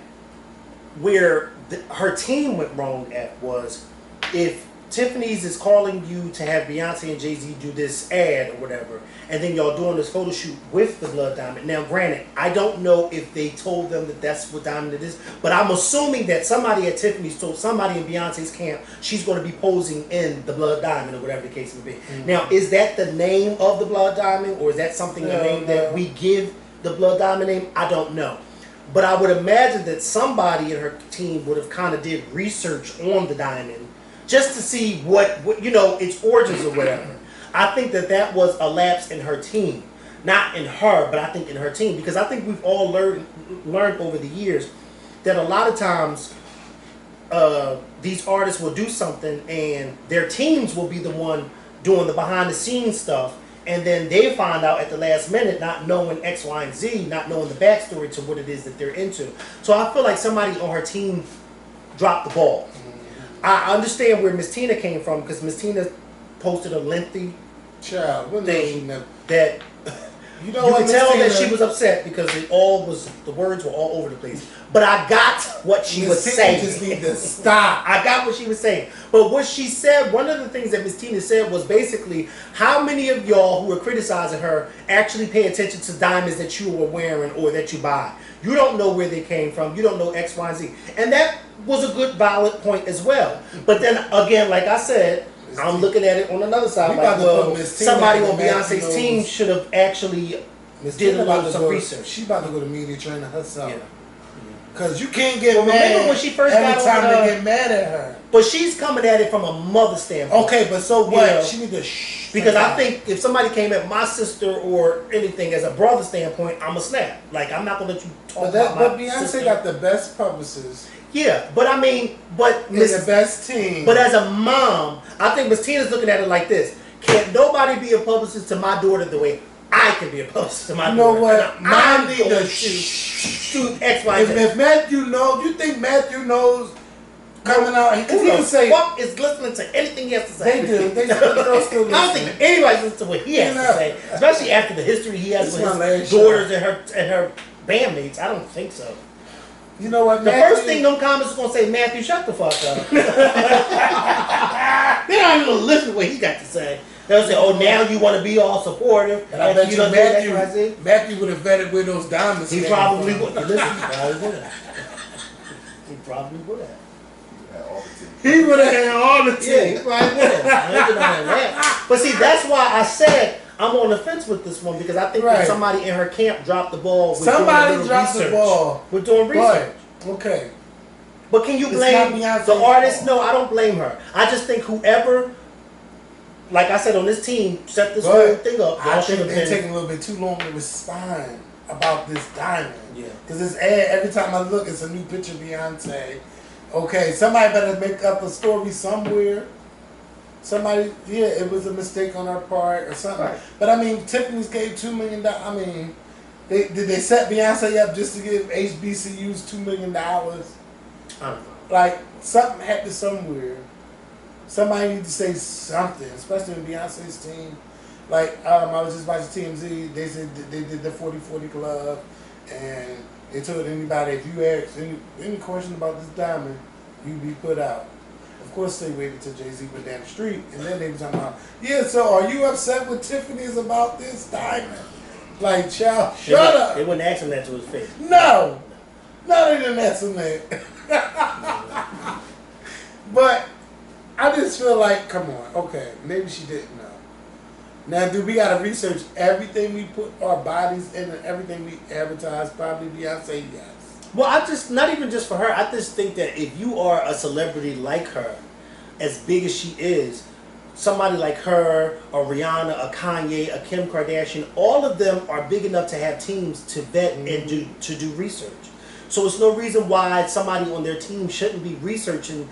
where her team went wrong at was if Tiffany's is calling you to have Beyonce and Jay-Z do this ad or whatever, and then y'all doing this photo shoot with the blood diamond. Now, granted, I don't know if they told them that that's what diamond it is, but I'm assuming that somebody at Tiffany's told somebody in Beyonce's camp she's going to be posing in the blood diamond or whatever the case may be. Now, is that the name of the blood diamond, or is that something the name that we give the blood diamond name? I don't know. But I would imagine that somebody in her team would have kind of did research on the diamond just to see what you know, its origins or whatever. I think that was a lapse in her team. Not in her, but I think in her team. Because I think we've all learned over the years that a lot of times these artists will do something and their teams will be the one doing the behind the scenes stuff. And then they find out at the last minute, not knowing X, Y, and Z, not knowing the backstory to what it is that they're into. So I feel like somebody on her team dropped the ball. I understand where Miss Tina came from because Miss Tina posted a lengthy thing that you can tell that she was upset because the words were all over the place. But I got what she was saying. Just need to stop. I got what she was saying. But what she said, one of the things that Miss Tina said was basically, how many of y'all who are criticizing her actually pay attention to diamonds that you are wearing or that you buy? You don't know where they came from. You don't know X, Y, and Z. And that was a good valid point as well. But then again, like I said, I'm looking at it on another side. Like, well, somebody on Beyonce's team should have actually did a little some research. She about to go to media training herself. Yeah. Because you can't get mad remember when she first every time they get mad at her. But she's coming at it from a mother standpoint. Okay, but so what? You know, she need to shh. Because I think if somebody came at my sister or anything as a brother standpoint, I'm a snap. Like, I'm not going to let you talk about my But Beyonce sister. got the best publicists. Yeah, but I mean, the best team. But as a mom, I think Miss Tina's looking at it like this. Can't nobody be a publicist to my daughter the way I can be a publicist to my daughter. You know what? I need to shoot X, Y, Z. If Matthew knows, you think Matthew knows coming out? Because he would say, fuck is listening to anything he has to say. They do. They still I don't think anybody listens to what he has to say, especially after the history he has with his daughters and her bandmates. I don't think so. You know what? The first thing them comments is gonna say, Matthew, shut the fuck up. They're not even gonna listen to what he got to say. They'll say, "Oh, now you want to be all supportive." And I bet you Matthew would have vetted where those diamonds. He probably would. Listen, he probably would have. He would have had all the tea. Yeah, he probably would have. But see, that's why I said I'm on the fence with this one because I think that somebody in her camp dropped the ball. Somebody dropped the ball. We're doing research. Okay. But can you blame the artist? No, I don't blame her. I just think whoever, like I said on this team, set this whole thing up. I think they're taking a little bit too long to respond about this diamond. Yeah. Because this ad, every time I look, it's a new picture of Beyonce. Okay, somebody better make up a story somewhere. Somebody, it was a mistake on our part or something. Right. But I mean, Tiffany's gave $2 million. I mean, did they set Beyonce up just to give HBCUs $2 million? I don't know. Like, something happened somewhere. Somebody need to say something, especially in Beyonce's team. Like, I was just watching TMZ. They said they did the 40-40 club, and they told anybody, if you ask any question about this diamond, you'd be put out. Of course, they waited till Jay-Z went down the street, and then they were talking about, so are you upset with Tiffany's about this diamond? Like, child, shut up. They wouldn't ask him that to his face. No, they didn't ask him that. But I just feel like, come on, okay, maybe she didn't know. Now, do we gotta research everything we put our bodies in and everything we advertise? Probably Beyonce, yes. Well, I just, not even just for her, I just think that if you are a celebrity like her, as big as she is, somebody like her, or Rihanna, a Kanye, a Kim Kardashian, all of them are big enough to have teams to vet and do research. So it's no reason why somebody on their team shouldn't be researching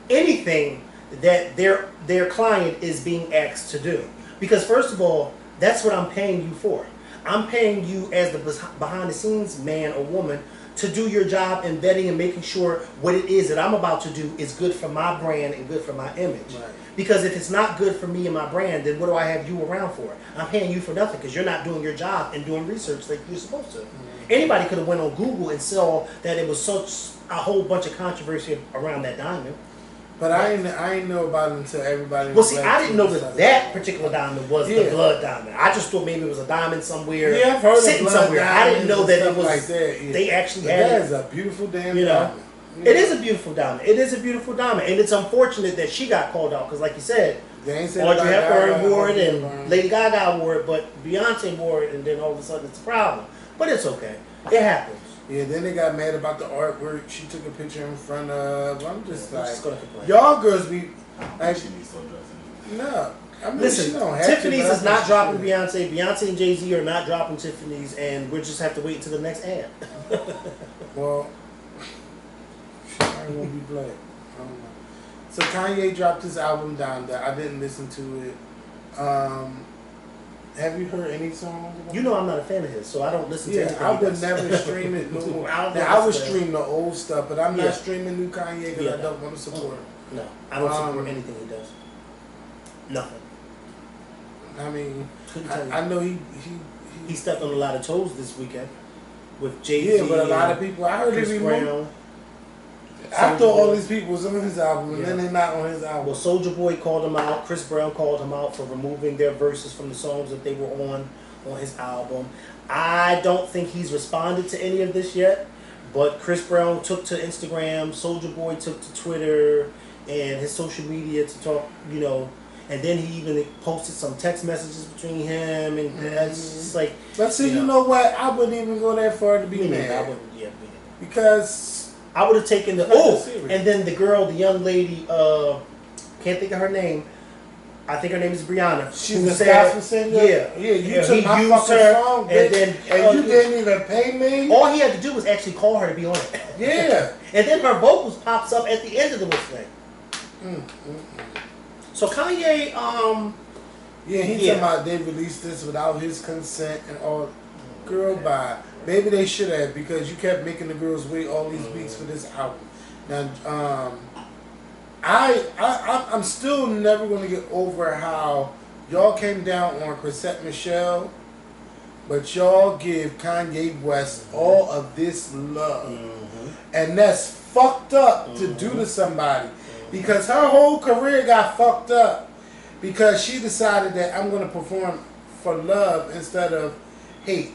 anything that their client is being asked to do. Because first of all, that's what I'm paying you for. I'm paying you as the behind the scenes man or woman to do your job in vetting and making sure what it is that I'm about to do is good for my brand and good for my image. Right. Because if it's not good for me and my brand, then what do I have you around for? I'm paying you for nothing because you're not doing your job and doing research like you're supposed to. Anybody could have went on Google and saw that it was such a whole bunch of controversy around that diamond. But I ain't know about it until everybody. Well, see, I didn't know that particular diamond was the blood diamond. I just thought maybe it was a diamond somewhere. Yeah, I've heard sitting of blood somewhere. I didn't know that it was like that. Yeah. They actually but had. That is a beautiful damn you know, diamond. Yeah. It is a beautiful diamond. It is a beautiful diamond, and it's unfortunate that she got called out because, like you said, Audrey Hepburn wore it and Lady Gaga wore it, but Beyonce wore it, and then all of a sudden it's a problem. But it's okay. It happens. Yeah, then they got mad about the artwork she took a picture in front of. I'm just like, gonna complain. y'all girls be like, She needs some dressing. no. I mean, Listen, she don't have Tiffany's to, is not dropping Beyonce. Beyonce and Jay-Z are not dropping Tiffany's, and we'll just have to wait until the next ad. Well, I ain't gonna be black. I don't know. So Kanye dropped his album Down There. I didn't listen to it. Have you heard any songs? You know I'm not a fan of his, so I don't listen to anything. I would he does. never stream it no more. I I would stream the old stuff, but I'm Yeah. not streaming new Kanye because I don't want to support him. No, I don't support anything he does. Nothing. I mean, Couldn't tell you. I know He stepped on a lot of toes this weekend with Jay-Z. yeah, but a lot of people, I heard Chris he removed. Brown. I thought all these people was on his album, and then they're not on his album. Well, Soulja Boy called him out. Chris Brown called him out for removing their verses from the songs that they were on his album. I don't think he's responded to any of this yet, but Chris Brown took to Instagram, Soulja Boy took to Twitter and his social media to talk, you know, and then he even posted some text messages between him and that's just like. But see, you know what? I wouldn't even go that far to be mad. I wouldn't, yeah, because I would have taken the and then the girl, the young lady, can't think of her name. I think her name is Brianna. She's a gospel singer. Yeah, you took my fucking song, and then you didn't even pay me. All he had to do was actually call her to be on it. Yeah, and then her vocals pops up at the end of the whole thing. So Kanye, he talking about they released this without his consent and all. Girl, bye. Maybe they should have because you kept making the girls wait all these weeks for this album. Now, I'm still never going to get over how y'all came down on Chrisette Michele, but y'all give Kanye West all of this love, and that's fucked up to do to somebody because her whole career got fucked up because she decided that I'm going to perform for love instead of hate.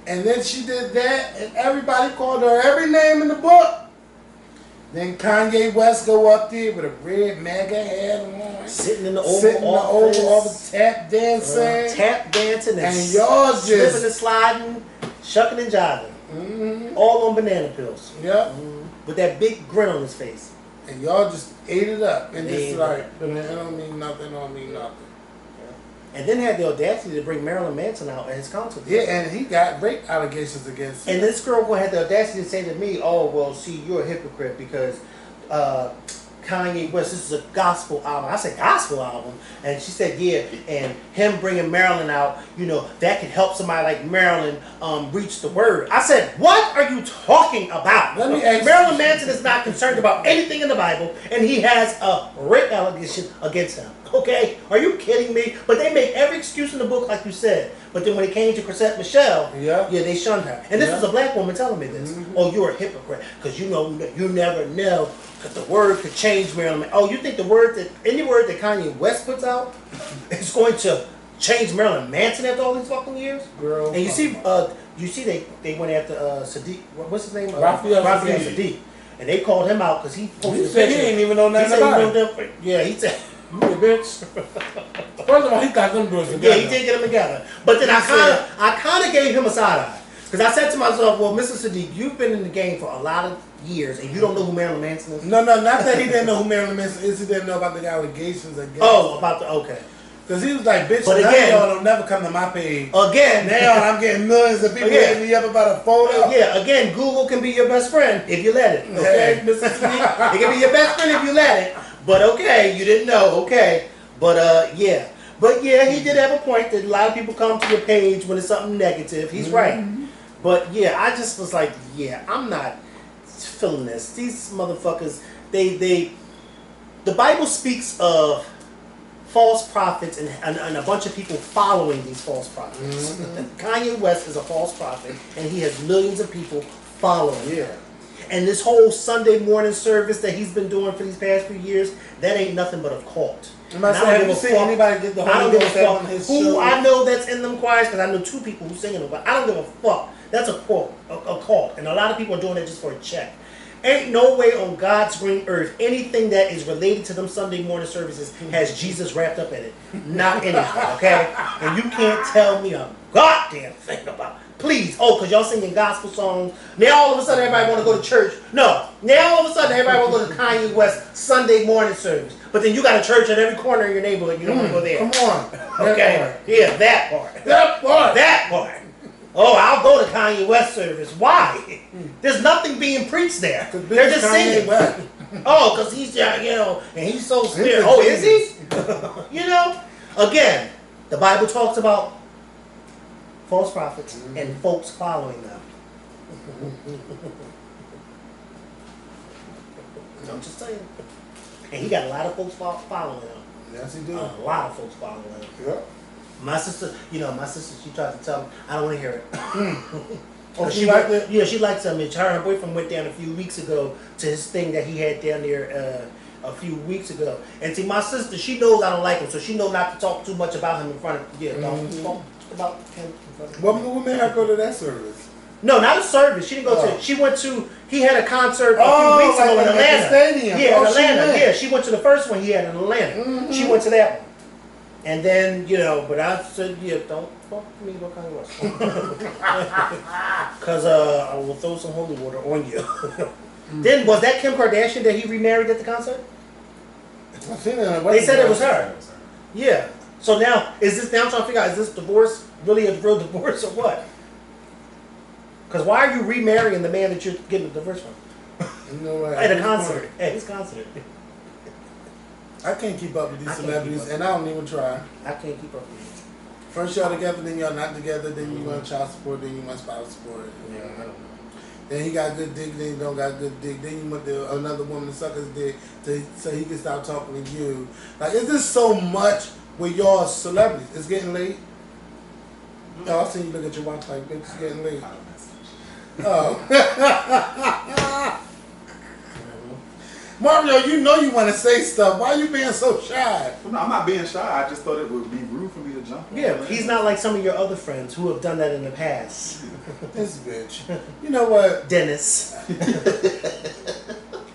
And then she did that, and everybody called her every name in the book. Then Kanye West go up there with a red MAGA hat on, sitting in the Oval Office, tap dancing, and y'all just slipping and sliding, shucking and jiving, all on banana pills. Yep, with that big grin on his face. And y'all just ate it up, and just like, it don't mean nothing, don't mean nothing. And then had the audacity to bring Marilyn Manson out at his concert. Yeah, and he got rape allegations against him. And this girl had the audacity to say to me, "Oh, well, see, you're a hypocrite because Kanye West, this is a gospel album." I said, "Gospel album?" And she said, "Yeah, and him bringing Marilyn out, you know, that could help somebody like Marilyn reach the word." I said, "What are you talking about?" Let me ask Marilyn Manson is not concerned about anything in the Bible, and he has a rape allegation against him. Okay? Are you kidding me? But they make every excuse in the book, like you said. But then when it came to Chrisette Michele, they shunned her. And this was a black woman telling me this. "Oh, you're a hypocrite because you know you never know because the word could change Marilyn." Oh, you think the word that any word that Kanye West puts out is going to change Marilyn Manson after all these fucking years? Girl. And you see they went after Sadiq. What's his name? Raphael Sadiq. And they called him out because he posted He said he ain't even know nothing about it. Yeah, he said. You a bitch. First of all, he got them girls together. Yeah, he did get them together. But then I kind of gave him a side eye. Because I said to myself, well, Mr. Sadiq, you've been in the game for a lot of years and you don't know who Marilyn Manson is? No, not that he didn't know who Marilyn Manson is. He didn't know about the allegations against. Oh, okay. Because he was like, bitch, but none again, of y'all don't never come to my page. Again. Now I'm getting millions of people hitting me up about a photo. Yeah, again, Google can be your best friend if you let it. Okay, Mr. Sadiq? It can be your best friend if you let it. But okay, you didn't know. Okay. But yeah. But yeah, he did have a point that a lot of people come to your page when it's something negative. He's right. But yeah, I just was like, yeah, I'm not feeling this. These motherfuckers, the Bible speaks of false prophets and a bunch of people following these false prophets. Kanye West is a false prophet, and he has millions of people following him. And this whole Sunday morning service that he's been doing for these past few years, that ain't nothing but a cult. Have you seen anybody get the Holy Ghost on his show? Who I know that's in them choirs, because I know 2 people who sing in them, but I don't give a fuck. That's a cult. And a lot of people are doing it just for a check. Ain't no way on God's green earth anything that is related to them Sunday morning services has Jesus wrapped up in it. Not anything, okay? And you can't tell me a goddamn thing about it. Please. Oh, because y'all singing gospel songs. Now all of a sudden everybody want to go to church. No. Now all of a sudden everybody want to go to Kanye West Sunday morning service. But then you got a church at every corner of your neighborhood. You don't want to go there. Come on. Okay. Yeah, that part. That part. Oh, I'll go to Kanye West service. Why? There's nothing being preached there. They're just singing. Oh, because he's, and he's so spiritual. Oh, is he? Again, the Bible talks about false prophets and folks following them. I'm just saying. And he got a lot of folks following him. Yes, he did. A lot of folks following him. Yeah. My sister, she tried to tell me, I don't want to hear it. Oh, she liked it? Yeah, she liked something. Her and her boyfriend went down a few weeks ago to his thing that he had down there a few weeks ago. And see, my sister, she knows I don't like him, so she knows not to talk too much about him in front of, don't talk about him in front of What made her go to that service? No, not a service. She didn't go to. She went to. He had a concert a few weeks ago in Atlanta. The stadium. Yeah, in Atlanta. Yeah, she went to the first one he had in Atlanta. She went to that one, and then but I said, don't fuck me about Kanye West, because I will throw some holy water on you. Then was that Kim Kardashian that he remarried at the concert? They said it was her. Yeah. So now I'm trying to figure out, is this divorce really a real divorce or what? Because why are you remarrying the man that you're getting a divorce from? At a concert. At his concert. I can't keep up with these celebrities, and I don't even try. I can't keep up with these. First y'all together, then y'all not together, then you want child support, then you want spouse support. Yeah, I don't know. Then he got good dick, then he don't got good dick. Then you want another woman to suck his dick so he can stop talking to you. Like, is this so much with y'all celebrities? It's getting late. Oh, I seen you look at your watch like, bitch, it's getting late. Oh. Mario, you know you want to say stuff. Why are you being so shy? Well, no, I'm not being shy. I just thought it would be rude for me to jump on. Yeah, he's not like some of your other friends who have done that in the past. This bitch. You know what? Dennis.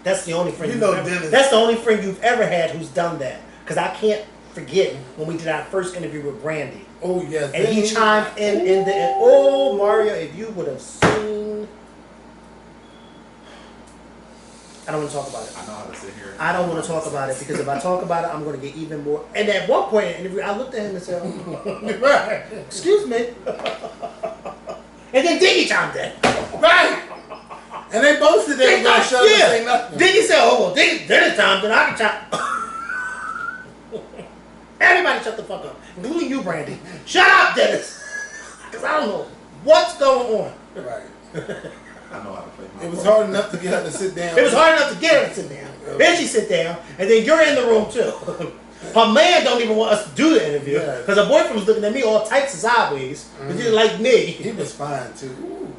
That's the only friend Dennis. That's the only friend you've ever had who's done that. Because I can't forget when we did our first interview with Brandy. Oh, yes. And he chimed in oh, Mario, if you would have seen... I don't want to talk about it. I know how to sit here. I don't want to talk about it because if I talk about it, I'm going to get even more. And at one point in the interview, I looked at him and said, right, excuse me. And then Diggy chimed in. Right. And they both said they were going to shut up and say nothing. Diggy said, oh, well, Dennis chimed in. I can chime. Everybody shut the fuck up, including you, Brandy. Shut up, Dennis. Because I don't know what's going on. Right. I know how to play my It was hard enough to get her to sit down. It was hard enough to get her to sit down. Then she sit down, and then you're in the room too. Her man don't even want us to do the interview because her boyfriend was looking at me all types of sideways because he didn't like me. He was fine too. Ooh.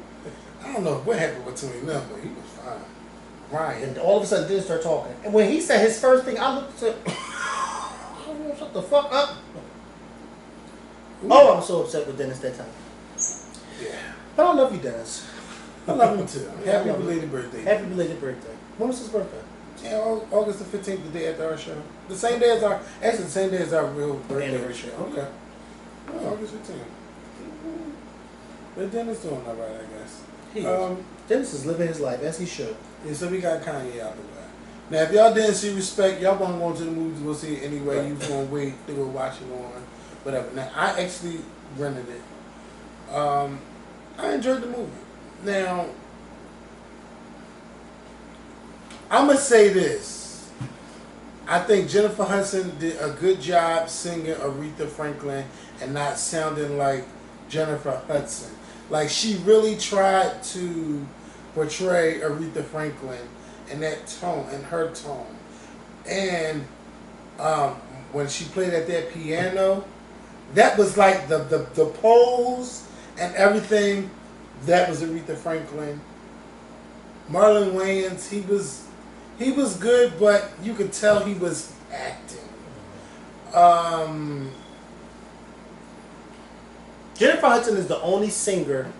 I don't know what happened between them, but he was fine. Right. And all of a sudden, Dennis started talking. And when he said his first thing, I looked at shut the fuck up. Oh, I'm so upset with Dennis that time. Yeah. But I love you, Dennis. I love him too. Happy belated birthday. Happy belated birthday. When was his birthday? Yeah, August the 15th, the day after our show. The same day as the same day as our real birthday. Anniversary. Okay. Oh, August 15th. But Dennis doing all right, I guess. He is. Dennis is living his life as he should. Yeah, so we got Kanye out the way. Now, if y'all didn't see Respect, y'all wasn't going to the movies to go see it anyway. Right. You was going to wait to go watch it on whatever. Now, I actually rented it. I enjoyed the movie. Now, I'm going to say this. I think Jennifer Hudson did a good job singing Aretha Franklin and not sounding like Jennifer Hudson. Like, she really tried to portray Aretha Franklin in that tone, in her tone. And when she played at that piano, that was like the pose and everything. That was Aretha Franklin. Marlon Wayans, he was good, but you could tell he was acting. Jennifer Hudson is the only singer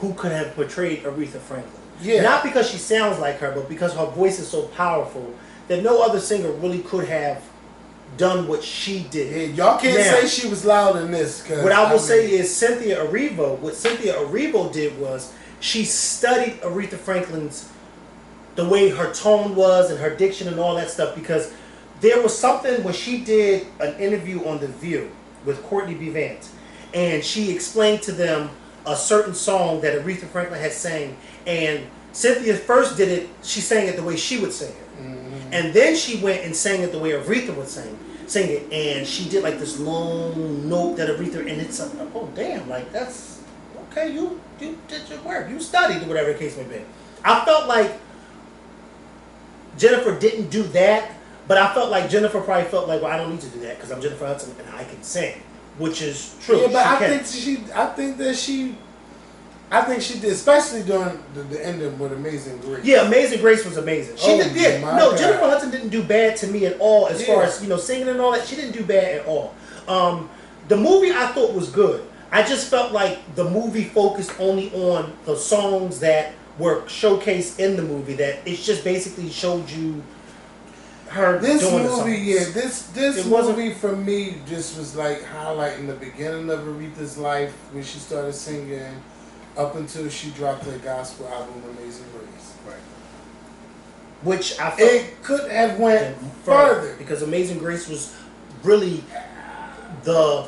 who could have portrayed Aretha Franklin. Yeah. Not because she sounds like her, but because her voice is so powerful that no other singer really could have done what she did. Yeah, y'all can't say she was loud in this. What I will say is Cynthia Erivo. What Cynthia Erivo did was she studied Aretha Franklin's, the way her tone was and her diction and all that stuff, because there was something when she did an interview on The View with Courtney B. Vance, and she explained to them a certain song that Aretha Franklin had sang, and Cynthia first did it, she sang it the way she would sing it. Mm-hmm. And then she went and sang it the way Aretha would sing it, and she did like this long note that Aretha, and it's like, oh damn, like that's, okay, you did your work, you studied, whatever the case may be. I felt like Jennifer didn't do that, but I felt like Jennifer probably felt like, well, I don't need to do that because I'm Jennifer Hudson and I can sing, which is true. Yeah, but I think she did, especially during the ending with Amazing Grace. Yeah, Amazing Grace was amazing. She did. Yeah, no, God. Jennifer Hudson didn't do bad to me at all as far as singing and all that. She didn't do bad at all. The movie I thought was good. I just felt like the movie focused only on the songs that were showcased in the movie. That it just basically showed you her this doing movie. The songs. This movie for me just was like highlighting the beginning of Aretha's life when she started singing, up until she dropped her gospel album Amazing Grace. Right. Which I felt it could have went further because Amazing Grace was really the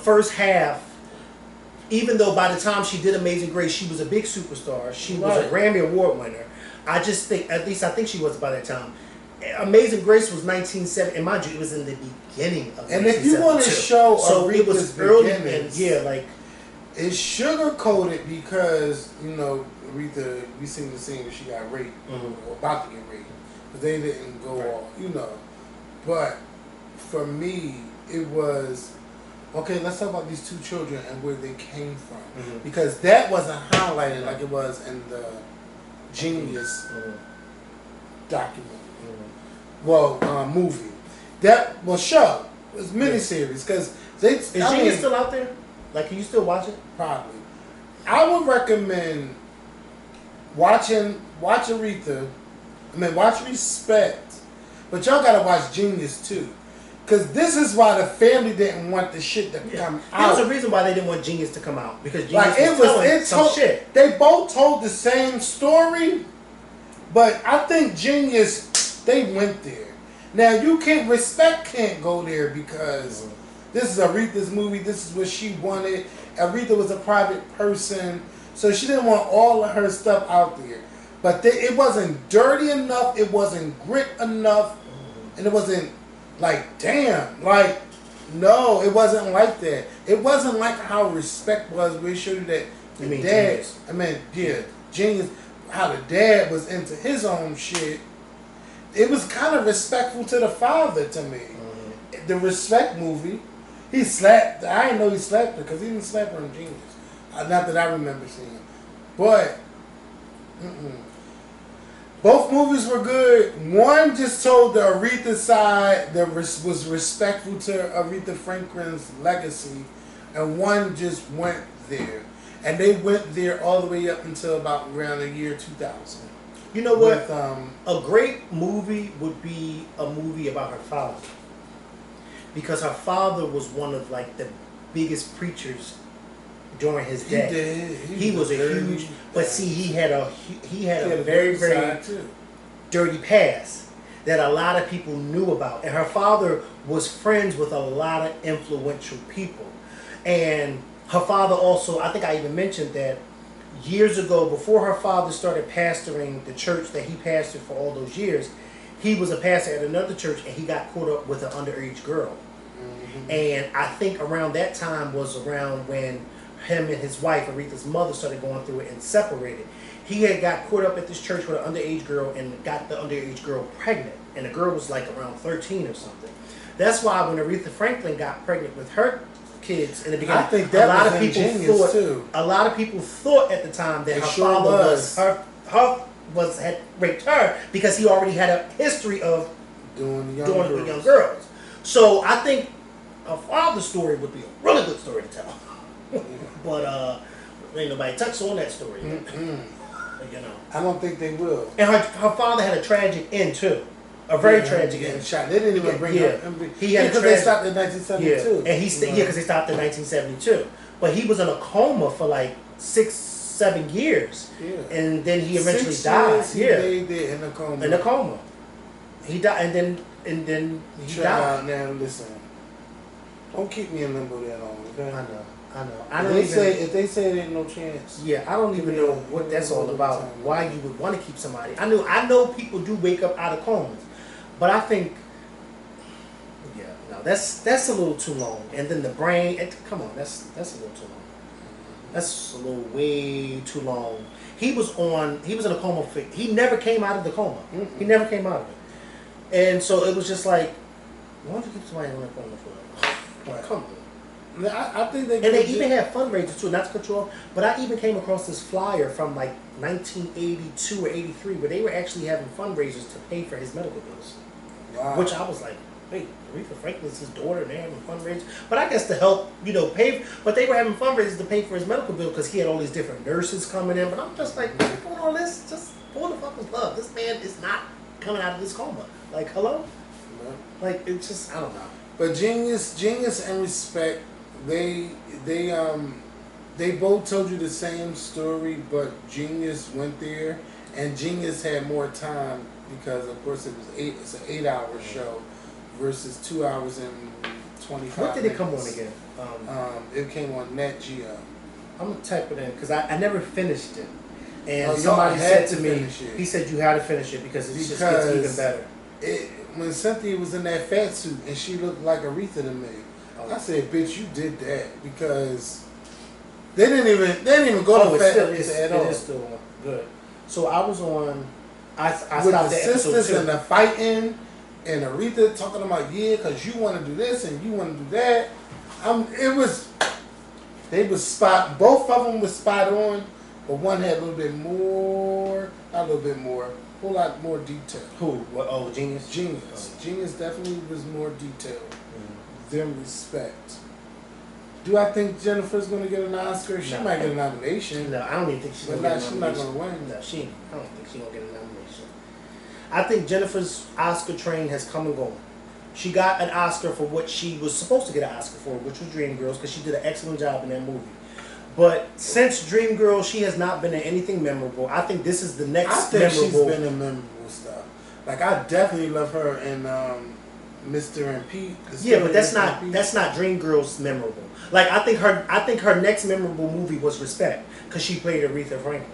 first half. Even though by the time she did Amazing Grace, she was a big superstar. She was a Grammy Award winner. I just think, at least I think she was by that time. Amazing Grace was 1970, and mind you, it was in the beginning of 1972. And if you want to show so it was early, and like it's sugar coated because Aretha, we seen the scene where she got raped or about to get raped, but they didn't go all, But for me, it was okay. Let's talk about these two children and where they came from, because that wasn't highlighted like it was in the Genius document. Well, movie. Show. It was miniseries because they. Is Genius still out there? Like, can you still watch it? Probably. I would recommend watch Aretha. Watch Respect, but y'all gotta watch Genius too, because this is why the family didn't want the shit to come out. There's a reason why they didn't want Genius to come out, because Genius was telling some shit. They both told the same story, but I think Genius. They went there. Now Respect can't go there because this is Aretha's movie. This is what she wanted. Aretha was a private person, so she didn't want all of her stuff out there. But it wasn't dirty enough. It wasn't grit enough, and it wasn't like damn. Like no, it wasn't like that. It wasn't like how Respect was. Where it showed you that the dad. Genius. Genius. How the dad was into his own shit. It was kind of respectful to the father to me. The Respect movie, he slapped. I didn't know he slapped her because he didn't slap her in Genius. Not that I remember seeing. But both movies were good. One just told the Aretha side that was respectful to Aretha Franklin's legacy. and one just went there, and they went there all the way up until about around the year 2000. You know what? With, a great movie would be a movie about her father, because her father was one of like the biggest preachers during his day. He did. He was a huge. But see, he had a very dirty past that a lot of people knew about, and her father was friends with a lot of influential people, and her father also. I think I even mentioned that. Years ago, before her father started pastoring the church that he pastored for all those years, he was a pastor at another church, and he got caught up with an underage girl. Mm-hmm. And I think around that time was around when him and his wife, Aretha's mother, started going through it and separated. He had got caught up at this church with an underage girl and got the underage girl pregnant. And the girl was like around 13 or something. That's why when Aretha Franklin got pregnant with her kids in the beginning, I think that a lot of people thought at the time that her father had raped her because he already had a history of doing with young girls. So I think a father's story would be a really good story to tell. But ain't nobody touched on that story. You know, I don't think they will. And her father had a tragic end too. A very tragic end. Shot. They didn't even bring up. He had because they stopped in 1972. Yeah, and because they stopped in 1972. But he was in a coma for like 6-7 years. Yeah. And then he eventually died. He laid there in a coma. In a coma. He died, and then he died. Now listen, don't keep me in limbo that long. Okay? I know. If they say it ain't no chance. Yeah, I don't even know what that's all about. Why you would want to keep somebody. I know people do wake up out of comas, but I think, that's a little too long. And then the brain, come on, that's a little too long. That's a little way too long. He was in a coma. He never came out of the coma. Mm-hmm. He never came out of it. And so it was just like, why don't you keep somebody in a coma for? Like, come on. I think they even had fundraisers too, not to cut you off, but I even came across this flyer from like 1982 or 83 where they were actually having fundraisers to pay for his medical bills. Wow. Which I was like, wait, Aretha Franklin's his daughter and they're having fundraisers? But I guess to help, pay, but they were having fundraisers to pay for his medical bill because he had all these different nurses coming in. But I'm just like, you're doing all this? Just pull the fucking plug. This man is not coming out of this coma. Like, hello? Yeah. Like, it's just, I don't know. But Genius and Respect, they both told you the same story, but Genius went there, and Genius had more time because, of course, it's an 8-hour show versus 2 hours and 25 What did it come on again? It came on Nat Geo. I'm going to type it in because I never finished it. And somebody said to me, he said you had to finish it because it just gets even better. When Cynthia was in that fat suit and she looked like Aretha to me, I said, "Bitch, you did that," because they didn't even go to fat Aretha at all. It is still good. So I was on. I with stopped the at sisters episode 2. and the fighting, and Aretha talking about because you want to do this and you want to do that. Both of them was spot on, but one had a little bit more, not a little bit more. Whole lot more detail. Who? What? Oh, Genius? Genius. Genius definitely was more detailed. Them Respect. Do I think Jennifer's going to get an Oscar? She might get a nomination. No, I don't even think she's going to get a nomination. She's not going to win. No, I don't think she's going to get a nomination. I think Jennifer's Oscar train has come and gone. She got an Oscar for what she was supposed to get an Oscar for, which was Dreamgirls, because she did an excellent job in that movie. But since Dreamgirls, she has not been in anything memorable. I think this is the next memorable. She's been in memorable stuff. Like, I definitely love her in Mr. and Pete. Yeah, but that's not Dreamgirls memorable. Like, I think her next memorable movie was Respect because she played Aretha Franklin.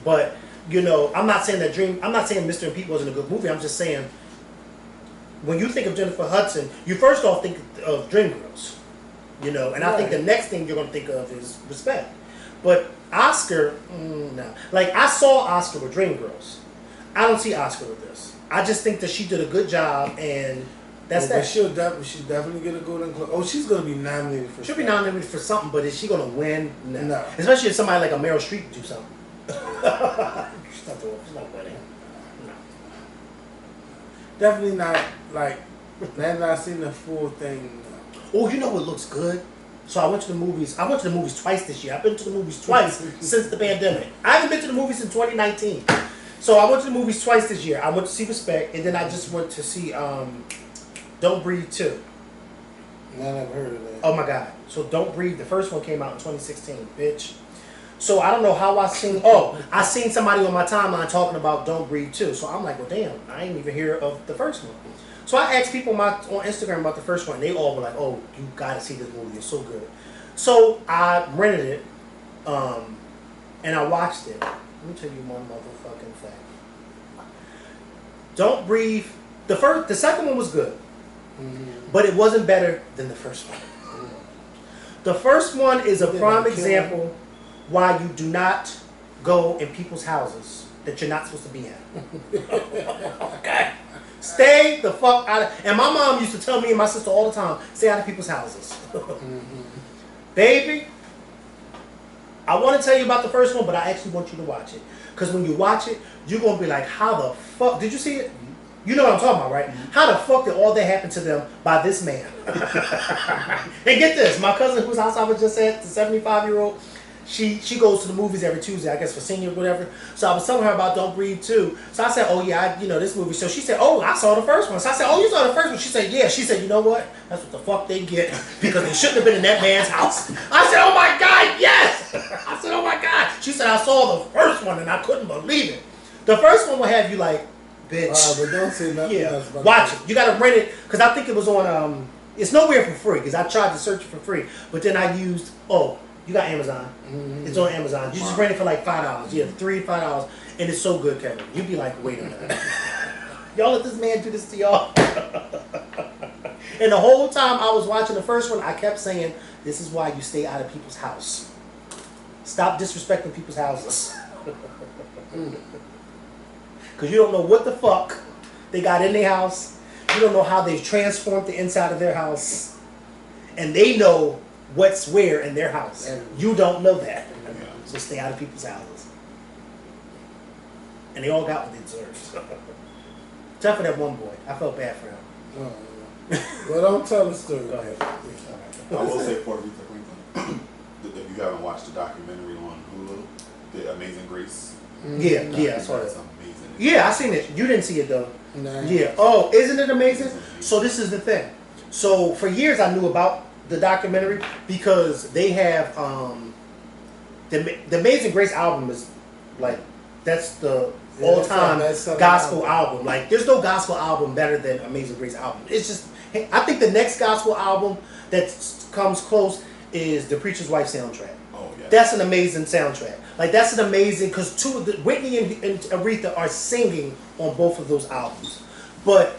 But I'm not saying Mr. and Pete wasn't a good movie. I'm just saying when you think of Jennifer Hudson, you first off think of Dreamgirls. And I think the next thing you're going to think of is Respect. But Oscar, no. Like, I saw Oscar with Dreamgirls. I don't see Oscar with this. I just think that she did a good job, and that's that. But she'll definitely get a Golden Globe. Oh, she's going to be nominated for She'll be nominated for something, but is she going to win? No. Especially if somebody like a Meryl Streep do something. She's not winning. No. Definitely not, like, I have not seen the full thing. Oh, you know what looks good? So I went to the movies. I went to the movies twice this year. I've been to the movies twice since the pandemic. I haven't been to the movies in 2019. So I went to the movies twice this year. I went to see Respect, and then I just went to see Don't Breathe 2. I never heard of that. Oh my God. So Don't Breathe, the first one came out in 2016, bitch. So I don't know how I seen somebody on my timeline talking about Don't Breathe 2. So I'm like, well, damn, I ain't even hear of the first one. So I asked people on Instagram about the first one. They all were like, oh, you gotta see this movie. It's so good. So I rented it, and I watched it. Let me tell you one motherfucking fact. Don't Breathe. The second one was good, but it wasn't better than the first one. The first one is a prime example why you do not go in people's houses that you're not supposed to be in. Okay? Stay the fuck out of... And my mom used to tell me and my sister all the time, stay out of people's houses. Baby, I want to tell you about the first one, but I actually want you to watch it. Because when you watch it, you're going to be like, how the fuck... Did you see it? You know what I'm talking about, right? How the fuck did all that happen to them by this man? And get this, my cousin whose house I was just at, the 75-year-old, she goes to the movies every Tuesday, I guess for senior or whatever. So I was telling her about Don't Breathe 2. So I said, oh yeah, this movie. So she said, oh, I saw the first one. So I said, oh, you saw the first one? She said, yeah. She said, you know what? That's what the fuck they get because they shouldn't have been in that man's house. I said, oh my God, yes! I said, oh my God. She said, I saw the first one and I couldn't believe it. The first one will have you like, bitch. But don't say nothing else about watch it. You gotta rent it because I think it was on. It's nowhere for free because I tried to search it for free, but then I used. Oh, you got Amazon. It's on Amazon. You just rent it for like $5. Yeah, $3-5, and it's so good, Kevin. You'd be like, wait a minute, y'all let this man do this to y'all. And the whole time I was watching the first one, I kept saying, "This is why you stay out of people's house. Stop disrespecting people's houses." Because you don't know what the fuck they got in their house. You don't know how they've transformed the inside of their house. And they know what's where in their house. You don't know that. So stay out of people's houses. And they all got what they deserved. Except for that one boy. I felt bad for him. Well, don't tell the story. Go ahead. I will say for Aretha Franklin, if you haven't watched the documentary on Hulu, The Amazing Grace. Yeah, I saw that. It's amazing. Yeah, I seen it. You didn't see it though. Nah. Yeah. Oh, isn't it amazing? So this is the thing. So for years I knew about the documentary because they have the Amazing Grace album is like that's the all-time gospel album. Like there's no gospel album better than Amazing Grace album. It's just I think the next gospel album that comes close is The Preacher's Wife soundtrack. Oh yeah. That's an amazing soundtrack. Like that's an amazing because Whitney and Aretha are singing on both of those albums. But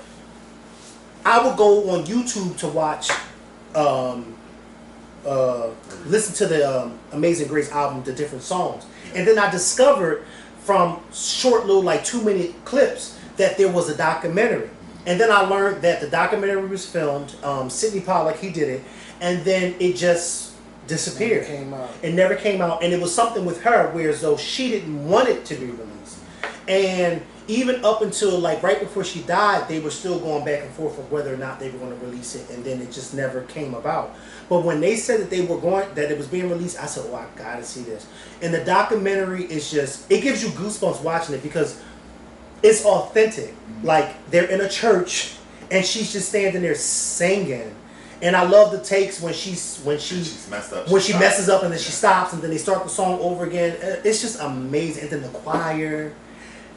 I would go on YouTube to watch, listen to the Amazing Grace album, the different songs, and then I discovered from short little like 2-minute clips that there was a documentary, and then I learned that the documentary was filmed. Sidney Pollack, he did it, and then it just disappeared. It never came out, and it was something with her where as though she didn't want it to be released, and even up until like right before she died, they were still going back and forth of whether or not they were going to release it, and then it just never came about. But when they said that that it was being released, I said, "Oh, I gotta see this." And the documentary is it gives you goosebumps watching it because it's authentic. Like they're in a church, and she's just standing there singing. And I love the takes when she's messed up. When she messes up and then she stops and then they start the song over again. It's just amazing. And then the choir.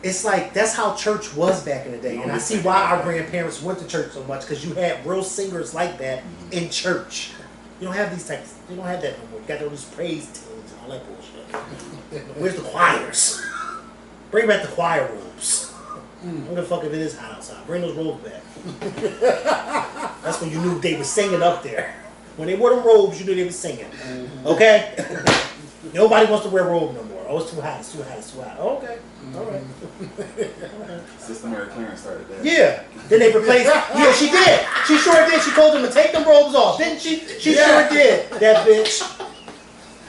It's like that's how church was back in the day. And I see why our grandparents went to church so much because you had real singers like that in church. You don't have these types. You don't have that no more. You got all these praise teams and all that bullshit. Where's the choirs? Bring back the choir robes. What the fuck if it is hot outside? Bring those robes back. That's when you knew they were singing up there. When they wore them robes, you knew they were singing. Okay? Nobody wants to wear a robe no more. Oh, it's too hot, it's too hot, it's too hot. Oh, okay. All right. Sister Mary Clarence started that. Yeah. Then they replaced. Yeah, she did. She sure did. She told them to take them robes off. Didn't she? She sure did. That bitch.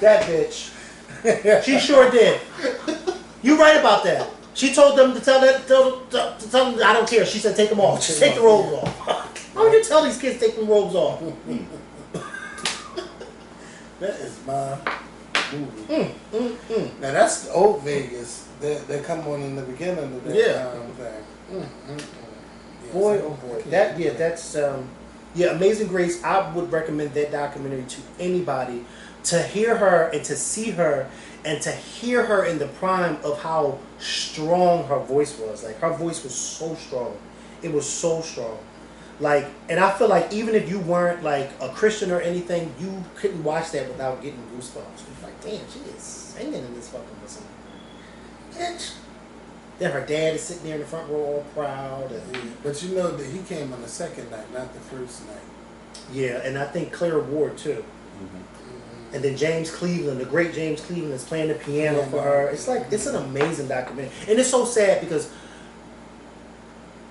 That bitch. She sure did. You right about that. She told them to tell them, I don't care. She said, take them off. Just take the robes off. How would you tell these kids to take them robes off? That is my movie. Now that's the old Vegas that come on in the beginning of that thing. Yes, Boy, oh boy. That's Amazing Grace. I would recommend that documentary to anybody to hear her and to see her and to hear her in the prime of how strong her voice was. Like, her voice was so strong. It was so strong. Like, and I feel like even if you weren't like a Christian or anything, you couldn't watch that without getting goosebumps. You're like, damn, she is singing in this fucking listen. Bitch. Then her dad is sitting there in the front row all proud. And, but you know that he came on the second night, not the first night. yeah, and I think Clara Ward too. And then James Cleveland, the great James Cleveland, is playing the piano for her. It's like, it's an amazing documentary. And it's so sad because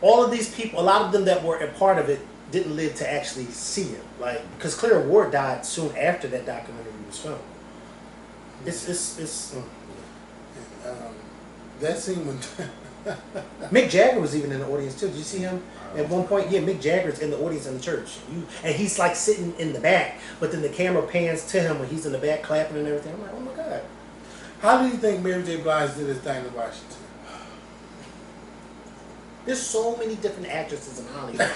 all of these people, a lot of them that were a part of it, didn't live to actually see it. Like, because Clara Ward died soon after that documentary was filmed. That scene when Mick Jagger was even in the audience too. Did you see him? At one point, yeah, Mick Jagger's in the audience in the church. And he's like sitting in the back, but then the camera pans to him when he's in the back clapping and everything. I'm like, oh my God. How do you think Mary J. Blige did his thing in Washington? There's so many different actresses in Hollywood.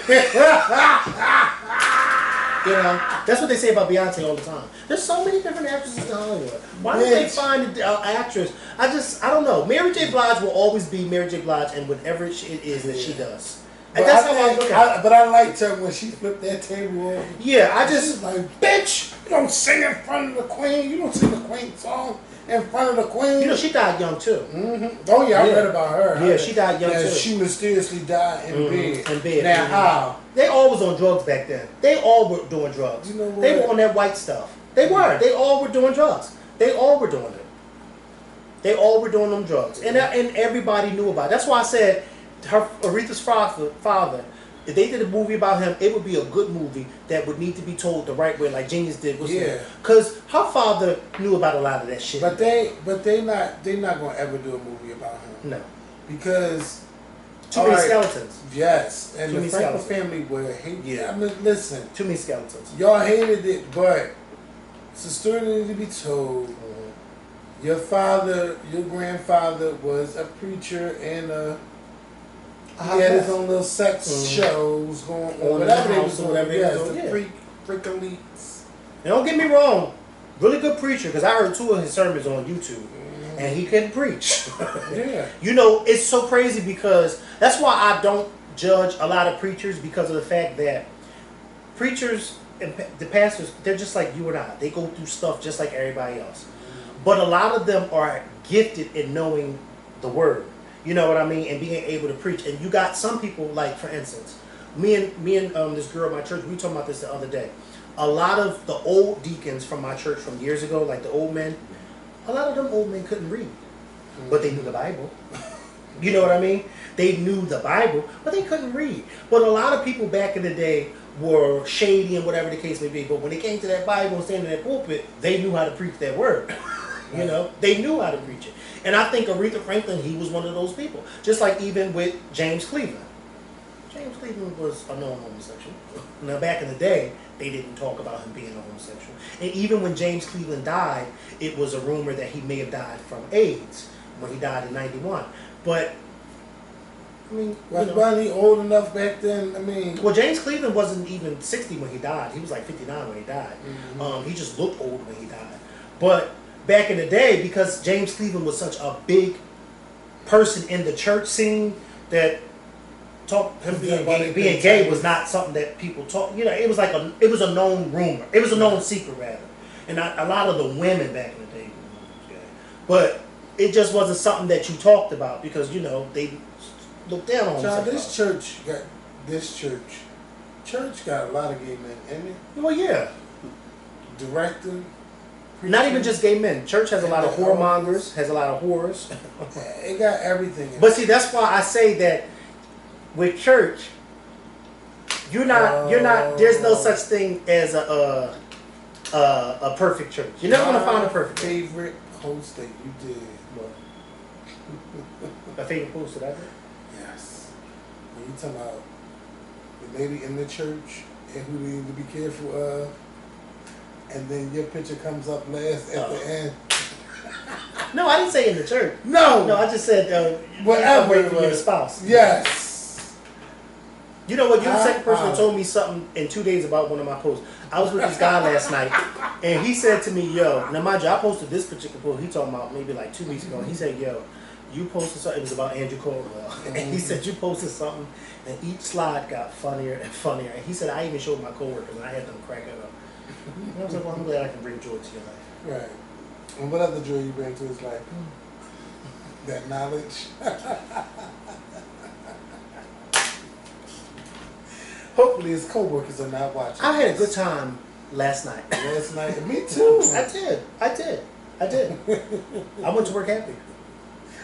You know, that's what they say about Beyonce all the time. There's so many different actresses in Hollywood. Why don't they find an actress? I don't know. Mary J. Blige will always be Mary J. Blige and whatever it is that she does. And that's how I look at it. But I liked her when she flipped that table over. Yeah, I just like, bitch, you don't sing in front of the queen. You don't sing the queen song in front of the queen. You know, she died young too. Oh yeah, I read about her. Yeah, she died young too. She mysteriously died in bed. In bed. Now how? They all was on drugs back then. They all were doing drugs. You know what? They were on that white stuff. They were. They all were doing drugs. They all were doing it. They all were doing them drugs, and everybody knew about it. That's why I said Aretha's father. If they did a movie about him, it would be a good movie that would need to be told the right way, like Genius did. Because her father knew about a lot of that shit. But they're not gonna ever do a movie about him. No, because too many skeletons. Yes, and the Franklin family would hate. Yeah, I mean, listen, too many skeletons. Y'all hated it, but it's a story that needs to be told. Your grandfather was a preacher and he had his own little sex shows going on. Whatever they was doing. Yes, the freak elites. And don't get me wrong, really good preacher, because I heard 2 of his sermons on YouTube. And he couldn't preach. Yeah. You know, it's so crazy because that's why I don't judge a lot of preachers, because of the fact that preachers and the pastors, they're just like you and I. They go through stuff just like everybody else. But a lot of them are gifted in knowing the word. You know what I mean? And being able to preach. And you got some people, like, for instance, me and this girl at my church, we were talking about this the other day. A lot of the old deacons from my church from years ago, like the old men, a lot of them old men couldn't read. But they knew the Bible. You know what I mean? They knew the Bible, but they couldn't read. But a lot of people back in the day were shady and whatever the case may be. But when they came to that Bible and standing in that pulpit, they knew how to preach that word. You know? They knew how to preach it. And I think Aretha Franklin, he was one of those people. Just like even with James Cleveland. James Cleveland was a known homosexual. Now back in the day, they didn't talk about him being a homosexual. And even when James Cleveland died, it was a rumor that he may have died from AIDS when he died in '91. But I mean, wasn't he old enough back then? I mean, well, James Cleveland wasn't even 60 when he died. He was like 59 when he died. He just looked old when he died. But back in the day, because James Cleveland was such a big person in the church scene, that him being gay was not something that people talk. You know, it was like it was a known rumor. It was a known secret rather. And a lot of the women back in the day were gay. But it just wasn't something that you talked about because, you know, they looked down on John, this church got a lot of gay men in it. Well, yeah. Director. Not even just gay men. Church has a lot of whoremongers, has a lot of whores. It got everything in it. But see, that's why I say that with church, you're not, there's no such thing as a perfect church. You're never going to find a perfect church. Favorite post that you did. What? A favorite post that I did? Yes. When you talking about the lady in the church and who they need to be careful of, and then your picture comes up last at the end. No, I didn't say in the church. No, I just said whatever wait for your spouse. Yes. You know what? You're the second person that told me something in 2 days about one of my posts. I was with this guy last night, and he said to me, "Yo," now mind you, I posted this particular post. He talking about maybe like 2 weeks ago. And he said, "Yo, you posted something." It was about Andrew Caldwell, and he said you posted something, and each slide got funnier and funnier. And he said I even showed my coworkers, and I had them crack it up. And I was like, "Well, I'm glad I can bring joy to your life." Right. And what other joy you bring to his life? That knowledge. Hopefully his co-workers are not watching. I had a good time last night. Last night? Me too. I did. I went to work happy.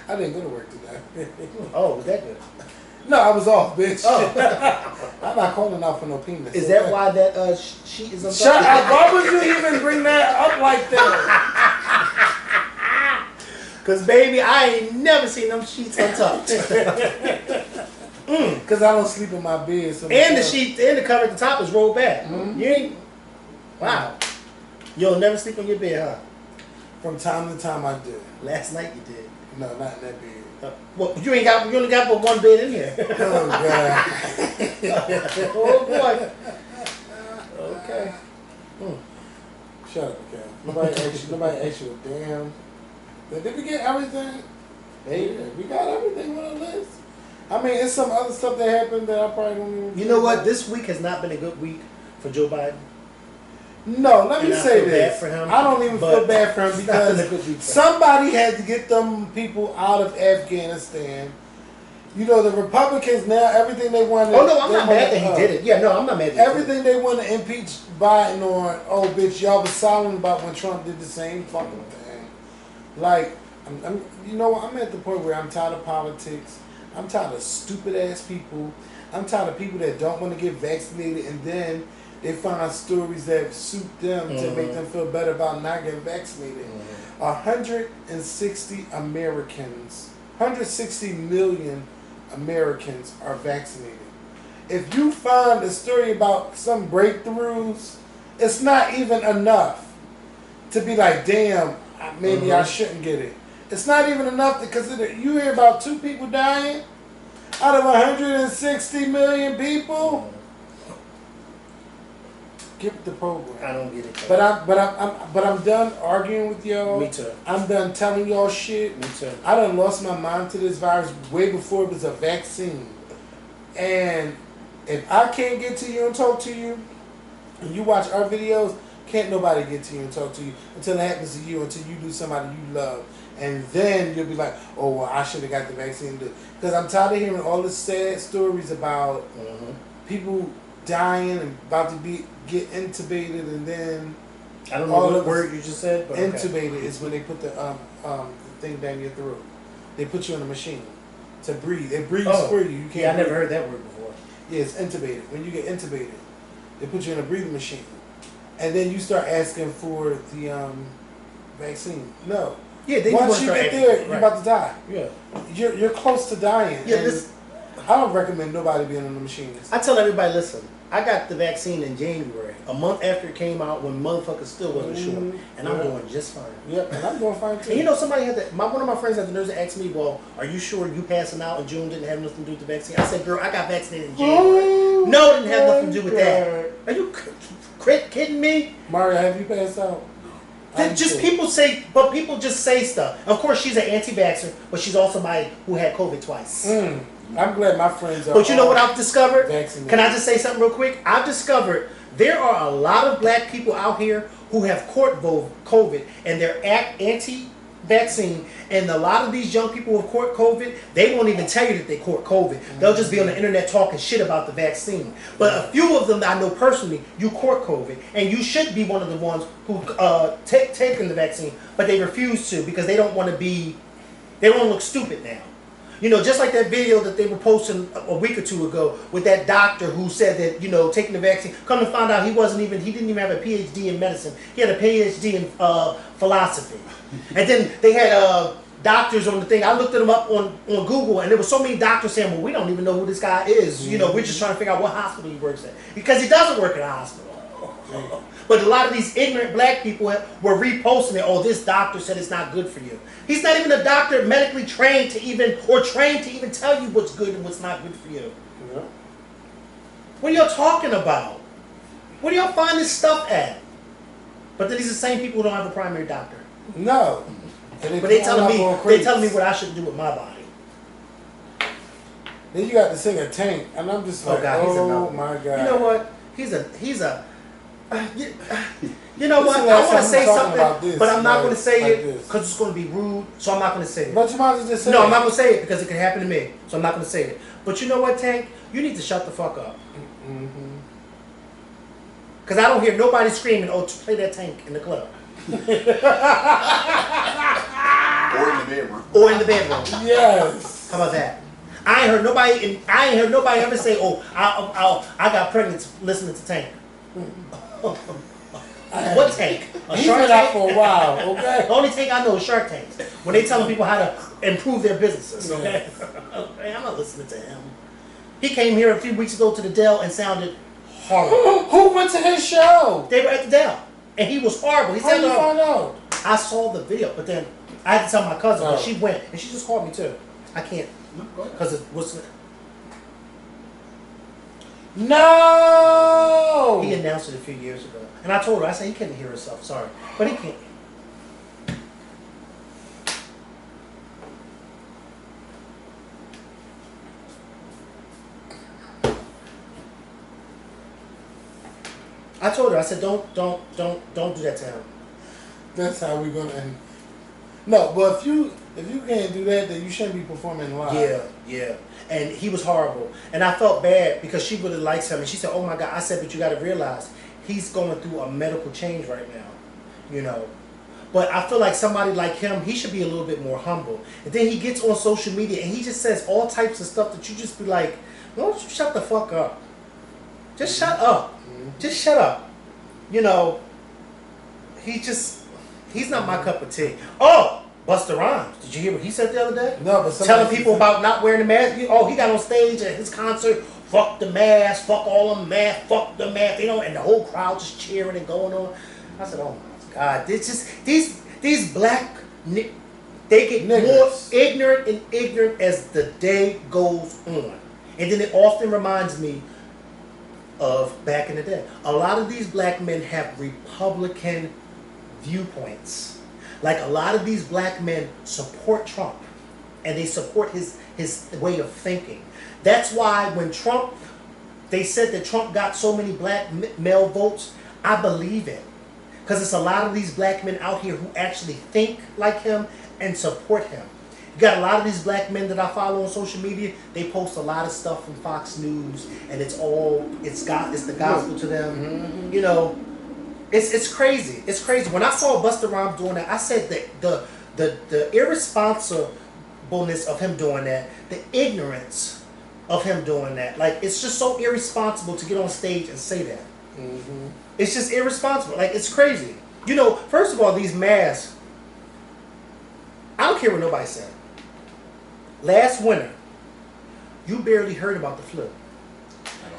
I didn't go to work today. Oh, was that good? No, I was off, bitch. Oh. I'm not calling out for no penis. Is that why that sheet is on top? Shut up. Why would you even bring that up like that? Because, baby, I ain't never seen them sheets untucked. Because I don't sleep in my bed. So and the sheet and the cover at the top is rolled back. Mm-hmm. You ain't. Wow. You'll never sleep on your bed, huh? From time to time I do. Last night you did. No, not in that bed. Well, you only got but one bed in here. Oh, God. Oh, boy. Okay. Shut up, okay. Nobody asked you a damn. Did we get everything? Hey, we got everything on the list. I mean, it's some other stuff that happened that I probably don't even. You know what? This week has not been a good week for Joe Biden. No, let me say this. For him, I don't even feel bad for him because somebody had to get them people out of Afghanistan. You know, the Republicans now, everything they want to... Oh, no, I'm not mad that he did it. Yeah, no, I'm not mad that everything they want to impeach Biden on, oh, bitch, y'all was silent about when Trump did the same fucking thing. Like, you know, I'm at the point where I'm tired of politics. I'm tired of stupid-ass people. I'm tired of people that don't want to get vaccinated and then they find stories that suit them to make them feel better about not getting vaccinated. 160 Americans, 160 million Americans are vaccinated. If you find a story about some breakthroughs, it's not even enough to be like, damn, maybe I shouldn't get it. It's not even enough to consider. You hear about 2 people dying out of 160 million people. Get the program. I don't get it. But I'm done arguing with y'all. Me too. I'm done telling y'all shit. Me too. I done lost my mind to this virus way before it was a vaccine. And if I can't get to you and talk to you, and you watch our videos, can't nobody get to you and talk to you until it happens to you, until you do somebody you love. And then you'll be like, oh, well, I should have got the vaccine. Because I'm tired of hearing all the sad stories about people dying and about to get intubated, and then I don't know what word you just said, but intubated is when they put the thing down your throat. They put you in a machine to breathe. It breathes for you. You can't. Yeah, I never heard that word before. Yeah, it's intubated. When you get intubated, they put you in a breathing machine, and then you start asking for the vaccine. No. Yeah, once you get there, you're about to die. Yeah, you're close to dying. Yeah, I don't recommend nobody being on the machines. I tell everybody, listen, I got the vaccine in January, a month after it came out, when motherfuckers still wasn't sure, and I'm doing just fine. Yep, and I'm doing fine too. And you know, somebody had that. One of my friends at the nurse asked me, "Well, are you sure you passing out in June didn't have nothing to do with the vaccine?" I said, "Girl, I got vaccinated in January. No, it didn't have nothing to do with that. Are you kidding me?" Mario, have you passed out? People just say stuff. Of course, she's an anti-vaxxer, but she's also somebody who had COVID twice. I'm glad my friends are. But you know what I've discovered? Vaccinated. Can I just say something real quick? I've discovered there are a lot of black people out here who have caught COVID and they're anti-vaccine, and a lot of these young people who have caught COVID, they won't even tell you that they caught COVID. They'll just be on the internet talking shit about the vaccine. But a few of them that I know personally, you caught COVID, and you should be one of the ones who taken the vaccine, but they refuse to because they don't want to look stupid now. You know, just like that video that they were posting a week or two ago with that doctor who said that, you know, taking the vaccine, come to find out he didn't even have a PhD in medicine. He had a PhD in philosophy. And then they had doctors on the thing. I looked them up on Google, and there were so many doctors saying, well, we don't even know who this guy is. You know, we're just trying to figure out what hospital he works at. Because he doesn't work at a hospital. But a lot of these ignorant black people were reposting it. Oh, this doctor said it's not good for you. He's not even a doctor medically trained to even tell you what's good and what's not good for you. Yeah. What are y'all talking about? Where do y'all find this stuff at? But then these are the same people who don't have a primary doctor. No. But they telling me what I should do with my body. Then you got to sing a Tank, and I'm just like, oh my God. You know what? He's a. You know what? I want to say something, but I'm not going to say it because it's going to be rude. So I'm not going to say it. But you might as well just say it. No, I'm not going to say it because it can happen to me. So I'm not going to say it. But you know what, Tank? You need to shut the fuck up. Because I don't hear nobody screaming, "Oh, play that Tank in the club." Or in the bedroom. Yes. How about that? I ain't heard nobody ever say, "Oh, I got pregnant listening to Tank." What Tank? He's been out for a while, okay? The only Tank I know is Shark Tanks. When they telling people how to improve their businesses, okay? Okay, I'm not listening to him. He came here a few weeks ago to the Dell and sounded horrible. Who went to his show? They were at the Dell, and he was horrible. He How did you find out? I saw the video, but then I had to tell my cousin, but she went, and she just called me too. I can't, because it was... No! He announced it a few years ago. And I told her, I said, he couldn't hear himself, sorry. But he can't. I told her, I said, don't do that to him. That's how we're gonna end. No, but if you can't do that, then you shouldn't be performing live. Yeah. And he was horrible. And I felt bad because she really likes him. And she said, oh my God. I said, but you got to realize he's going through a medical change right now. You know. But I feel like somebody like him, he should be a little bit more humble. And then he gets on social media and he just says all types of stuff that you just be like, why don't you shut the fuck up? Just shut up. Just shut up. You know, he's not my cup of tea. Oh! Busta Rhymes. Did you hear what he said the other day? No, but telling people about not wearing the mask. He got on stage at his concert. Fuck the mask. Fuck all the mask. Fuck the mask. You know, and the whole crowd just cheering and going on. I said, oh my God, these black they get more ignorant and ignorant as the day goes on, and then it often reminds me of back in the day. A lot of these black men have Republican viewpoints. Like a lot of these black men support Trump and they support his way of thinking. That's why when they said that Trump got so many black male votes, I believe it. Because it's a lot of these black men out here who actually think like him and support him. You got a lot of these black men that I follow on social media, they post a lot of stuff from Fox News and it's the gospel to them. Mm-hmm. You know, It's crazy. It's crazy. When I saw Busta Rhymes doing that, I said that the irresponsibleness of him doing that, the ignorance of him doing that, like it's just so irresponsible to get on stage and say that. Mm-hmm. It's just irresponsible. Like it's crazy. You know, first of all, these masks. I don't care what nobody said. Last winter, you barely heard about the flu.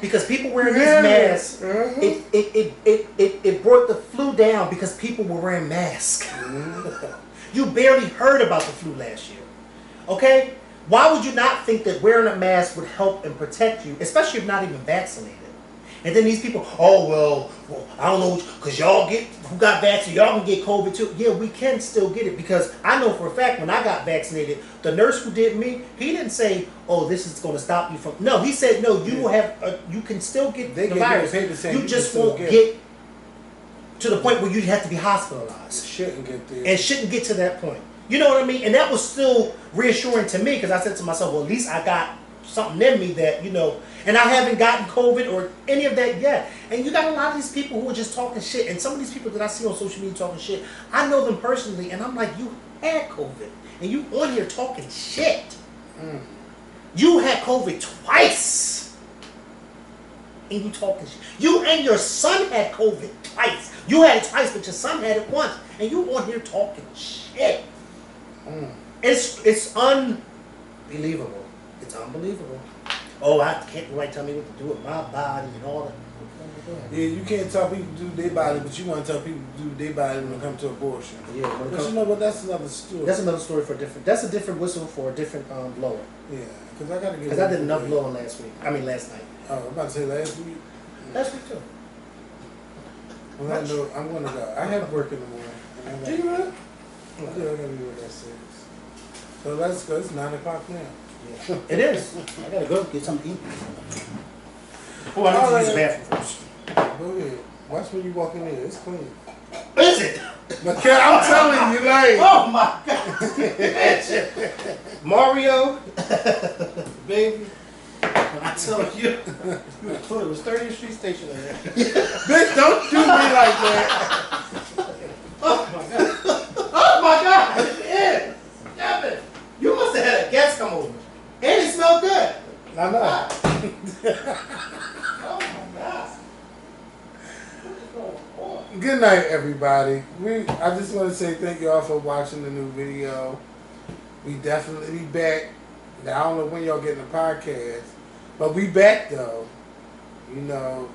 Because people wearing these masks, it brought the flu down because people were wearing masks. You barely heard about the flu last year. Okay? Why would you not think that wearing a mask would help and protect you, especially if not even vaccinated? And then these people, oh, well I don't know, because y'all who got vaccinated, y'all can get COVID too. Yeah, we can still get it because I know for a fact when I got vaccinated, the nurse who did me, he didn't say, oh, this is going to stop you from, no, he said, no, you will have, you can still get the virus. You just won't get to the point where you have to be hospitalized. Shouldn't get there. And shouldn't get to that point. You know what I mean? And that was still reassuring to me because I said to myself, well, at least I got something in me that, you know, and I haven't gotten COVID or any of that yet. And you got a lot of these people who are just talking shit. And some of these people that I see on social media talking shit, I know them personally, and I'm like, you had COVID, and you on here talking shit. You had COVID twice, and you talking shit. You and your son had COVID twice. You had it twice, but your son had it once, and you on here talking shit. It's unbelievable. It's unbelievable. oh, I can't nobody tell me what to do with my body and all that. Yeah, you can't tell people to do their body, but you want to tell people to do their body when it comes to abortion. Yeah, But you know what? That's another story. That's another story for a different. That's a different whistle for a different blower. Yeah, because I gotta get. Because I did enough blowing last week. I mean last night. Oh, I'm about to say last week. Last week too. On that note, I'm gonna go. I have work in the morning. And Do you really? Yeah, I gotta be with that 6. So let's go. It's 9 o'clock now. Yeah. It is. I gotta go get something to eat. Oh, I need to use the bathroom first. Go ahead. Watch when you walk in there. It's clean. Is it? Makael, I'm telling you, like. Oh my God. Mario, baby. When I tell you, it was 30th Street Station in there. Bitch, don't do me like that. Oh my God. Oh my God. Yeah. Kevin, you must have had a guest come over. And it smelled good. I know. Oh my God. Good night, everybody. I just want to say thank you all for watching the new video. We definitely be back. Now, I don't know when y'all getting the podcast, but we back though. You know,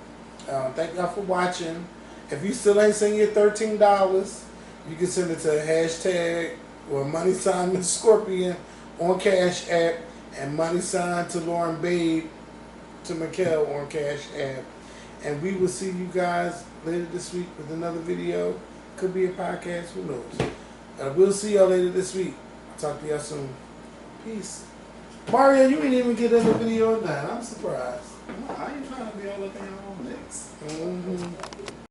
thank y'all for watching. If you still ain't sent your $13, you can send it to hashtag or money sign Miss Scorpion on Cash App and money sign to Lauren Babe to Makael on Cash App. And we will see you guys later this week with another video. Could be a podcast, who knows. We'll see y'all later this week. I'll talk to y'all soon. Peace. Mario, you didn't even get in the video now. I'm surprised. I ain't trying to be all up in your own mix. Mm-hmm.